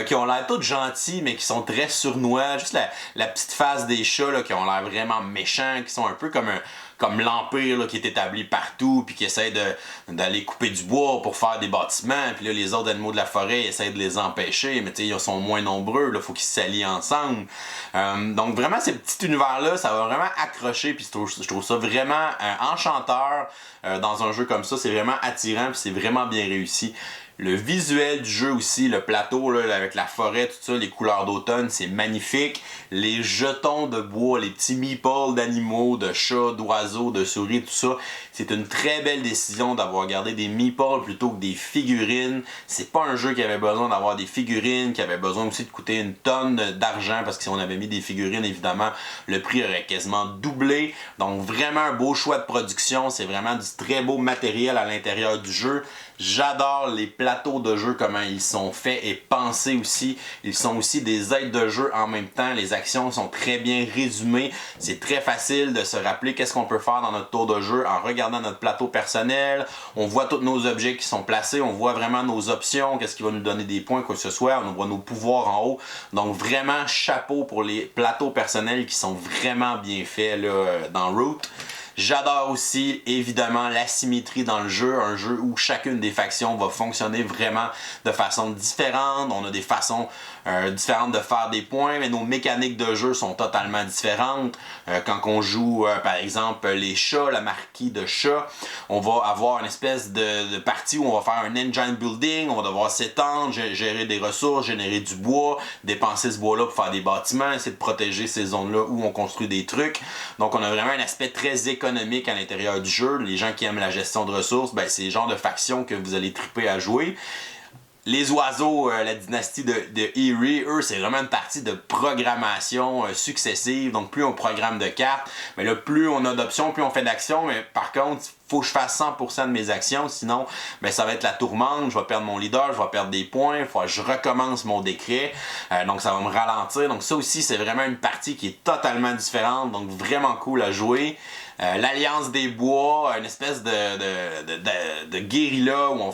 qui ont l'air tous gentils mais qui sont très sournois. Juste la petite face des chats là, qui ont l'air vraiment méchants, qui sont un peu comme l'Empire là, qui est établi partout puis qui essaie d'aller couper du bois pour faire des bâtiments, puis là les autres animaux de la forêt essaient de les empêcher, mais ils sont moins nombreux, il faut qu'ils s'allient ensemble. Donc vraiment ces petits univers-là, ça va vraiment accrocher, puis je trouve ça vraiment enchanteur dans un jeu comme ça, c'est vraiment attirant, puis c'est vraiment bien réussi. Le visuel du jeu aussi, le plateau là, avec la forêt, tout ça, les couleurs d'automne, c'est magnifique. Les jetons de bois, les petits meeples d'animaux, de chats, d'oiseaux, de souris, tout ça, c'est une très belle décision d'avoir gardé des meeples plutôt que des figurines. C'est pas un jeu qui avait besoin d'avoir des figurines, qui avait besoin aussi de coûter une tonne d'argent, parce que si on avait mis des figurines, évidemment, le prix aurait quasiment doublé. Donc vraiment un beau choix de production, c'est vraiment du très beau matériel à l'intérieur du jeu. J'adore les plateaux de jeu, comment ils sont faits et pensés aussi. Ils sont aussi des aides de jeu en même temps. Les actions sont très bien résumées. C'est très facile de se rappeler qu'est-ce qu'on peut faire dans notre tour de jeu en regardant notre plateau personnel. On voit tous nos objets qui sont placés. On voit vraiment nos options, qu'est-ce qui va nous donner des points, quoi que ce soit. On voit nos pouvoirs en haut. Donc vraiment, chapeau pour les plateaux personnels qui sont vraiment bien faits là, dans Root. J'adore aussi, évidemment, l'asymétrie dans le jeu, un jeu où chacune des factions va fonctionner vraiment de façon différente. On a des façons différentes de faire des points, mais nos mécaniques de jeu sont totalement différentes. Quand on joue, par exemple, les chats, la marquis de chat, on va avoir une espèce de partie où on va faire un engine building, on va devoir s'étendre, gérer des ressources, générer du bois, dépenser ce bois-là pour faire des bâtiments, essayer de protéger ces zones-là où on construit des trucs. Donc on a vraiment un aspect très économique à l'intérieur du jeu. Les gens qui aiment la gestion de ressources, ben, c'est le genre de faction que vous allez triper à jouer. Les oiseaux, la dynastie de Eerie, eux, c'est vraiment une partie de programmation successive. Donc, plus on programme de cartes, mais là, plus on a d'options, plus on fait d'actions. Mais par contre, il faut que je fasse 100% de mes actions. Sinon, ben, ça va être la tourmente. Je vais perdre mon leader, je vais perdre des points. Il faut que je recommence mon décret. Donc, ça va me ralentir. Donc, ça aussi, c'est vraiment une partie qui est totalement différente. Donc, vraiment cool à jouer. L'Alliance des Bois, une espèce de guérilla où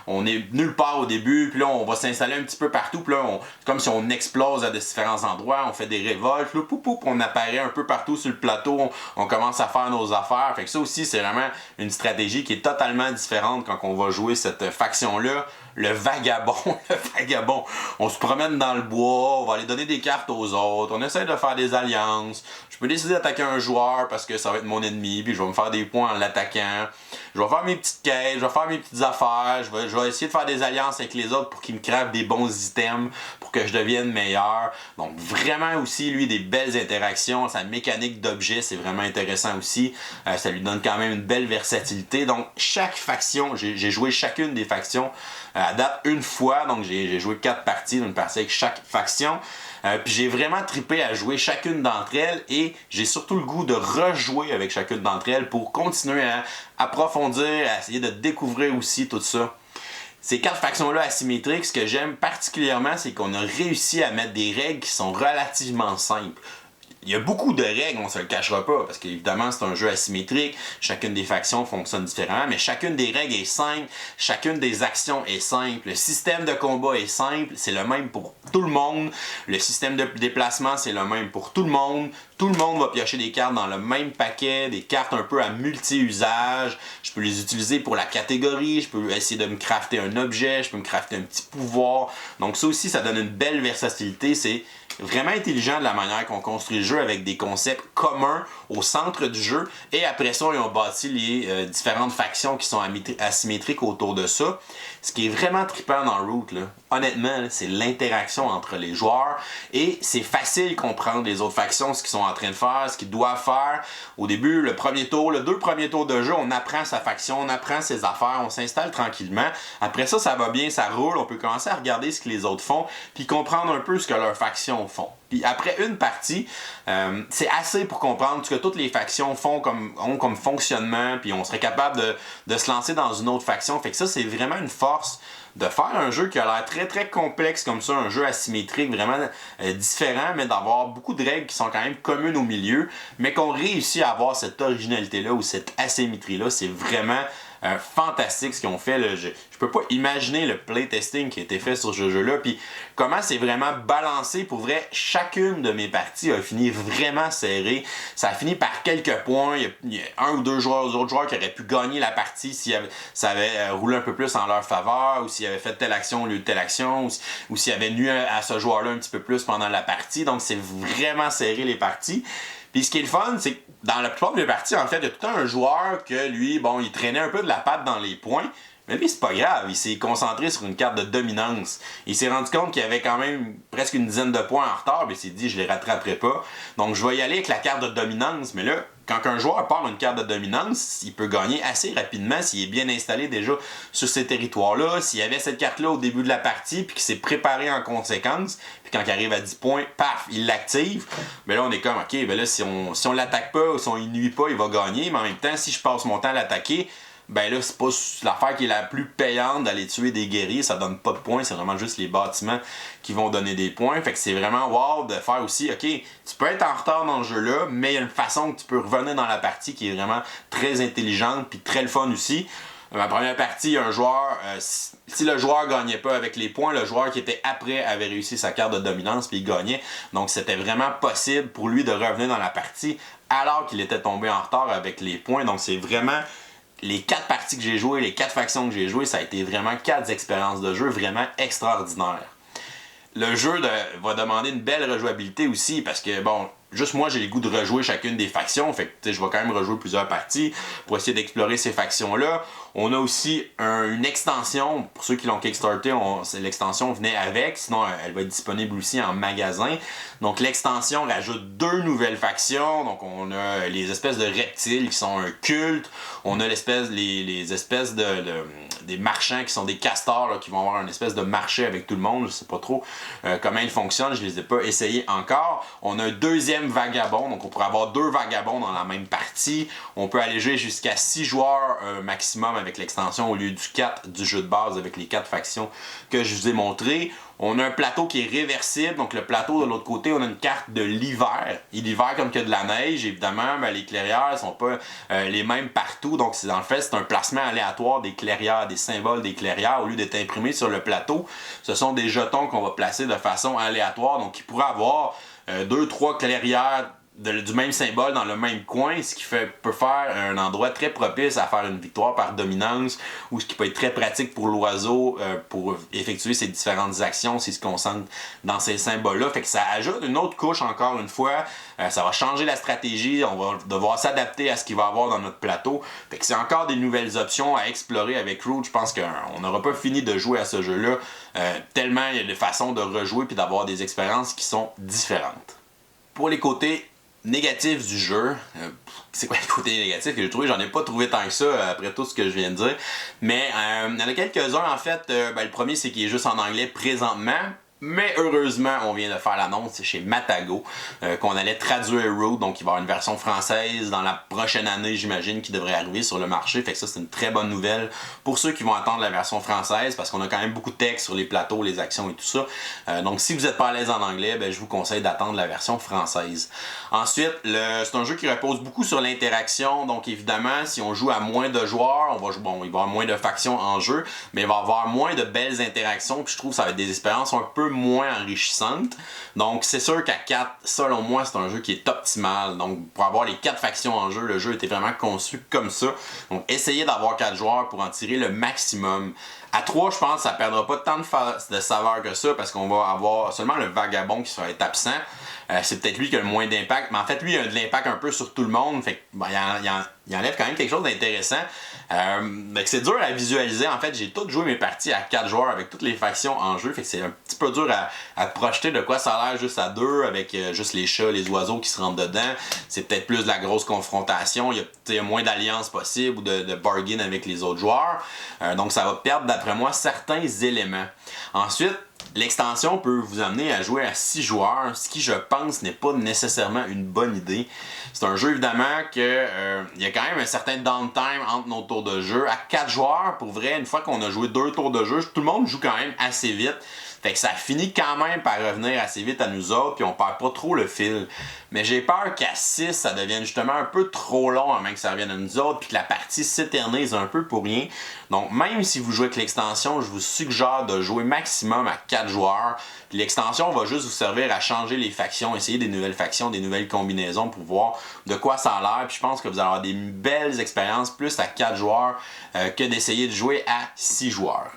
on est nulle part au début, puis là on va s'installer un petit peu partout, puis là c'est comme si on explose à différents endroits, on fait des révoltes, là, on apparaît un peu partout sur le plateau, on commence à faire nos affaires. Fait que ça aussi c'est vraiment une stratégie qui est totalement différente quand on va jouer cette faction-là. Le vagabond, on se promène dans le bois, on va aller donner des cartes aux autres, on essaie de faire des alliances. Je peux décider d'attaquer un joueur parce que ça va être mon ennemi, puis je vais me faire des points en l'attaquant. Je vais faire mes petites quêtes, je vais faire mes petites affaires, je vais essayer de faire des alliances avec les autres pour qu'ils me crèvent des bons items, pour que je devienne meilleur. Donc vraiment aussi, lui, des belles interactions, sa mécanique d'objets, c'est vraiment intéressant aussi. Ça lui donne quand même une belle versatilité. Donc chaque faction, j'ai joué chacune des factions à date une fois, donc j'ai joué 4 parties, une partie avec chaque faction. Puis j'ai vraiment trippé à jouer chacune d'entre elles et j'ai surtout le goût de rejouer avec chacune d'entre elles pour continuer à approfondir, à essayer de découvrir aussi tout ça. Ces 4 factions-là asymétriques, ce que j'aime particulièrement, c'est qu'on a réussi à mettre des règles qui sont relativement simples. Il y a beaucoup de règles, on se le cachera pas, parce qu'évidemment c'est un jeu asymétrique, chacune des factions fonctionne différemment, mais chacune des règles est simple, chacune des actions est simple, le système de combat est simple, c'est le même pour tout le monde, le système de déplacement c'est le même pour tout le monde va piocher des cartes dans le même paquet, des cartes un peu à multi-usage, je peux les utiliser pour la catégorie, je peux essayer de me crafter un objet, je peux me crafter un petit pouvoir, donc ça aussi ça donne une belle versatilité, c'est vraiment intelligent de la manière qu'on construit le jeu avec des concepts communs au centre du jeu et après ça ils ont bâti les différentes factions qui sont asymétriques autour de ça. Ce qui est vraiment trippant dans Root, là, honnêtement, là, c'est l'interaction entre les joueurs et c'est facile de comprendre les autres factions, ce qu'ils sont en train de faire, ce qu'ils doivent faire. Au début, le premier tour, les 2 premiers tours de jeu, on apprend sa faction, on apprend ses affaires, on s'installe tranquillement. Après ça, ça va bien, ça roule, on peut commencer à regarder ce que les autres font puis comprendre un peu ce que leurs factions font. Puis après une partie, c'est assez pour comprendre ce que toutes les factions ont comme fonctionnement, puis on serait capable de se lancer dans une autre faction. Fait que ça, c'est vraiment une force de faire un jeu qui a l'air très très complexe comme ça, un jeu asymétrique, vraiment différent, mais d'avoir beaucoup de règles qui sont quand même communes au milieu, mais qu'on réussit à avoir cette originalité-là ou cette asymétrie-là. C'est vraiment fantastique ce qu'ils ont fait. Là. Je peux pas imaginer le playtesting qui a été fait sur ce jeu-là, puis comment c'est vraiment balancé. Pour vrai, chacune de mes parties a fini vraiment serrée. Ça a fini par quelques points. Il y a 1 ou 2 autres joueurs qui auraient pu gagner la partie si ça avait roulé un peu plus en leur faveur, ou s'ils avaient fait telle action au lieu de telle action, ou s'ils avaient nuit à ce joueur-là un petit peu plus pendant la partie. Donc c'est vraiment serré les parties. Puis ce qui est le fun, c'est que dans la plupart des parties, en fait, il y a tout un joueur que lui, bon, il traînait un peu de la patte dans les points, Mais lui, c'est pas grave, il s'est concentré sur une carte de dominance. Il s'est rendu compte qu'il y avait quand même presque une dizaine de points en retard, mais il s'est dit, je les rattraperai pas. Donc, je vais y aller avec la carte de dominance. Mais là, quand un joueur part une carte de dominance, il peut gagner assez rapidement s'il est bien installé déjà sur ces territoires-là. S'il avait cette carte-là au début de la partie, puis qu'il s'est préparé en conséquence, puis quand il arrive à 10 points, paf, il l'active. Mais là, on est comme, ok, ben là, si on l'attaque pas, ou si on y nuit pas, il va gagner. Mais en même temps, si je passe mon temps à l'attaquer, ben là, c'est pas l'affaire qui est la plus payante d'aller tuer des guerriers, ça donne pas de points, c'est vraiment juste les bâtiments qui vont donner des points. Fait que c'est vraiment wow de faire aussi, ok, tu peux être en retard dans le jeu-là, mais il y a une façon que tu peux revenir dans la partie qui est vraiment très intelligente puis très le fun aussi. Ma première partie, un joueur, si le joueur gagnait pas avec les points, le joueur qui était après avait réussi sa carte de dominance puis il gagnait. Donc c'était vraiment possible pour lui de revenir dans la partie alors qu'il était tombé en retard avec les points. Donc c'est vraiment les 4 parties que j'ai jouées, les 4 factions que j'ai jouées, ça a été vraiment 4 expériences de jeu vraiment extraordinaires. Le jeu va demander une belle rejouabilité aussi parce que, bon, juste moi j'ai le goût de rejouer chacune des factions, fait que je vais quand même rejouer plusieurs parties pour essayer d'explorer ces factions-là. On a aussi une extension, pour ceux qui l'ont kickstarté, l'extension venait avec, sinon elle va être disponible aussi en magasin. Donc l'extension rajoute 2 nouvelles factions, donc on a les espèces de reptiles qui sont un culte, on a les espèces des marchands qui sont des castors là, qui vont avoir une espèce de marché avec tout le monde, je sais pas trop comment ils fonctionnent, je les ai pas essayés encore. On a un deuxième vagabond, donc on pourrait avoir 2 vagabonds dans la même partie. On peut alléger jusqu'à 6 joueurs maximum avec l'extension au lieu du 4 du jeu de base avec les 4 factions que je vous ai montré. On a un plateau qui est réversible, donc le plateau de l'autre côté, on a une carte de l'hiver. Et l'hiver, comme qu'il y a de la neige, évidemment, ben, les clairières sont pas les mêmes partout. Donc dans le fait, c'est un placement aléatoire des clairières, des symboles des clairières. Au lieu d'être imprimés sur le plateau, ce sont des jetons qu'on va placer de façon aléatoire. Donc il pourrait avoir 2-3 clairières du même symbole dans le même coin, ce qui peut faire un endroit très propice à faire une victoire par dominance, ou ce qui peut être très pratique pour l'oiseau pour effectuer ses différentes actions s'il se concentre dans ces symboles-là. Fait que ça ajoute une autre couche encore une fois, ça va changer la stratégie, on va devoir s'adapter à ce qu'il va y avoir dans notre plateau. Fait que c'est encore des nouvelles options à explorer avec Root. Je pense qu'on n'aura pas fini de jouer à ce jeu-là, tellement il y a des façons de rejouer puis d'avoir des expériences qui sont différentes. Pour les côtés négatif du jeu, c'est quoi les côtés négatifs que j'ai trouvé? J'en ai pas trouvé tant que ça après tout ce que je viens de dire, mais il y en a quelques-uns en fait. Le premier c'est qu'il est juste en anglais présentement, mais heureusement on vient de faire l'annonce chez Matago qu'on allait traduire Root, donc il va y avoir une version française dans la prochaine année, j'imagine, qui devrait arriver sur le marché. Fait que ça c'est une très bonne nouvelle pour ceux qui vont attendre la version française, parce qu'on a quand même beaucoup de texte sur les plateaux, les actions et tout ça. Donc si vous n'êtes pas à l'aise en anglais, ben, je vous conseille d'attendre la version française. Ensuite, c'est un jeu qui repose beaucoup sur l'interaction, donc évidemment si on joue à moins de joueurs, il va y avoir moins de factions en jeu, mais il va y avoir moins de belles interactions, puis je trouve que ça va être des expériences un peu moins enrichissantes. Donc c'est sûr qu'à 4, selon moi, c'est un jeu qui est optimal. Donc pour avoir les 4 factions en jeu, le jeu était vraiment conçu comme ça. Donc essayez d'avoir 4 joueurs pour en tirer le maximum. À 3, je pense que ça ne perdra pas tant de saveur que ça, parce qu'on va avoir seulement le vagabond qui sera absent. C'est peut-être lui qui a le moins d'impact, mais en fait lui il a de l'impact un peu sur tout le monde, fait que, ben, il enlève quand même quelque chose d'intéressant. C'est dur à visualiser. En fait, j'ai tout joué mes parties à 4 joueurs avec toutes les factions en jeu, fait que c'est un petit peu dur à projeter de quoi ça a l'air juste à 2 avec juste les chats, les oiseaux qui se rentrent dedans. C'est peut-être plus de la grosse confrontation, il y a moins d'alliances possibles ou de bargain avec les autres joueurs. Donc ça va perdre d'après moi certains éléments. Ensuite, l'extension peut vous amener à jouer à 6 joueurs, ce qui je pense n'est pas nécessairement une bonne idée. C'est un jeu évidemment que il y a quand même un certain downtime entre nos tours de jeu. À 4 joueurs, pour vrai, une fois qu'on a joué 2 tours de jeu, tout le monde joue quand même assez vite. Fait que ça finit quand même par revenir assez vite à nous autres, puis on perd pas trop le fil. Mais j'ai peur qu'à 6, ça devienne justement un peu trop long avant que ça revienne à nous autres, puis que la partie s'éternise un peu pour rien. Donc même si vous jouez avec l'extension, je vous suggère de jouer maximum à 4 joueurs. Puis l'extension va juste vous servir à changer les factions, essayer des nouvelles factions, des nouvelles combinaisons pour voir de quoi ça a l'air. Puis je pense que vous allez avoir des belles expériences plus à 4 joueurs que d'essayer de jouer à 6 joueurs.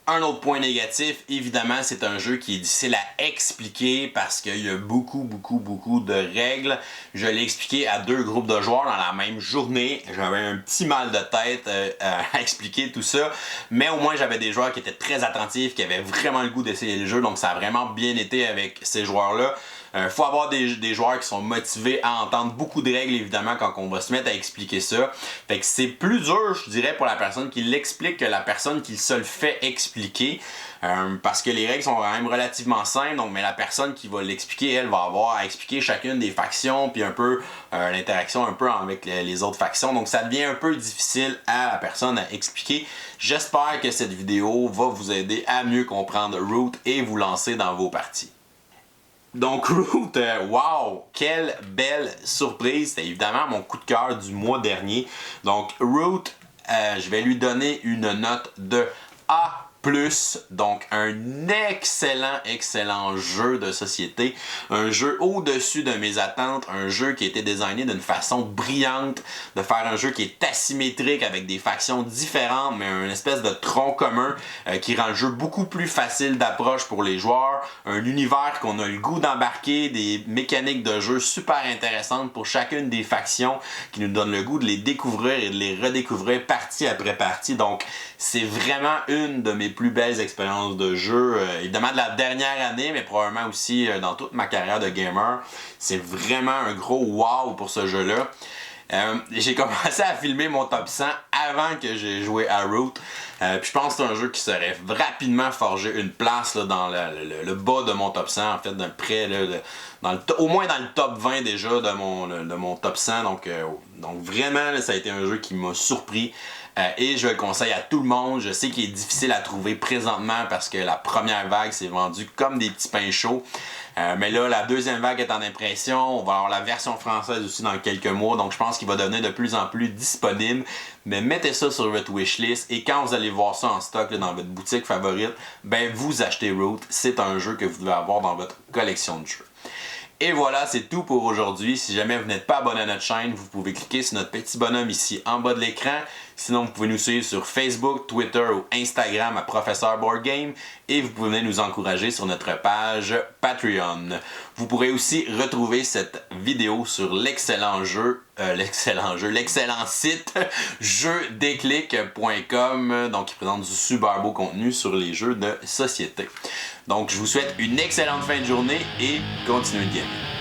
Un autre point négatif, évidemment, c'est un jeu qui est difficile à expliquer parce qu'il y a beaucoup de règles. Je l'ai expliqué à 2 groupes de joueurs dans la même journée. J'avais un petit mal de tête à expliquer tout ça, mais au moins j'avais des joueurs qui étaient très attentifs, qui avaient vraiment le goût d'essayer le jeu, donc ça a vraiment bien été avec ces joueurs-là. Faut avoir des joueurs qui sont motivés à entendre beaucoup de règles, évidemment, quand on va se mettre à expliquer ça. Fait que c'est plus dur, je dirais, pour la personne qui l'explique que la personne qui se le fait expliquer. Parce que les règles sont quand même relativement simples, donc, mais la personne qui va l'expliquer, elle va avoir à expliquer chacune des factions, puis un peu l'interaction un peu avec les autres factions. Donc ça devient un peu difficile à la personne à expliquer. J'espère que cette vidéo va vous aider à mieux comprendre Root et vous lancer dans vos parties. Donc Root, wow, quelle belle surprise. C'était évidemment mon coup de cœur du mois dernier. Donc Root, je vais lui donner une note de A+. Donc un excellent jeu de société, un jeu au-dessus de mes attentes, un jeu qui a été designé d'une façon brillante, de faire un jeu qui est asymétrique avec des factions différentes, mais une espèce de tronc commun qui rend le jeu beaucoup plus facile d'approche pour les joueurs, un univers qu'on a le goût d'embarquer, des mécaniques de jeu super intéressantes pour chacune des factions qui nous donnent le goût de les découvrir et de les redécouvrir partie après partie. Donc c'est vraiment une de mes plus belles expériences de jeu, évidemment de la dernière année, mais probablement aussi dans toute ma carrière de gamer. C'est vraiment un gros wow pour ce jeu-là. J'ai commencé à filmer mon top 100 avant que j'ai joué à Root. Puis je pense que c'est un jeu qui serait rapidement forgé une place là, dans le bas de mon top 100, en fait, près, là, au moins dans le top 20 déjà de mon top 100. Donc vraiment, là, ça a été un jeu qui m'a surpris. Et je le conseille à tout le monde. Je sais qu'il est difficile à trouver présentement parce que la première vague s'est vendue comme des petits pains chauds. Mais là, la deuxième vague est en impression. On va avoir la version française aussi dans quelques mois. Donc je pense qu'il va devenir de plus en plus disponible. Mais mettez ça sur votre wishlist. Et quand vous allez voir ça en stock là, dans votre boutique favorite, ben vous achetez Root. C'est un jeu que vous devez avoir dans votre collection de jeux. Et voilà, c'est tout pour aujourd'hui. Si jamais vous n'êtes pas abonné à notre chaîne, vous pouvez cliquer sur notre petit bonhomme ici en bas de l'écran. Sinon, vous pouvez nous suivre sur Facebook, Twitter ou Instagram à Professeur Board Game. Et vous pouvez venir nous encourager sur notre page Patreon. Vous pourrez aussi retrouver cette vidéo sur l'excellent site jeudéclic.com, donc qui présente du super beau contenu sur les jeux de société. Donc je vous souhaite une excellente fin de journée et continuez de gamer.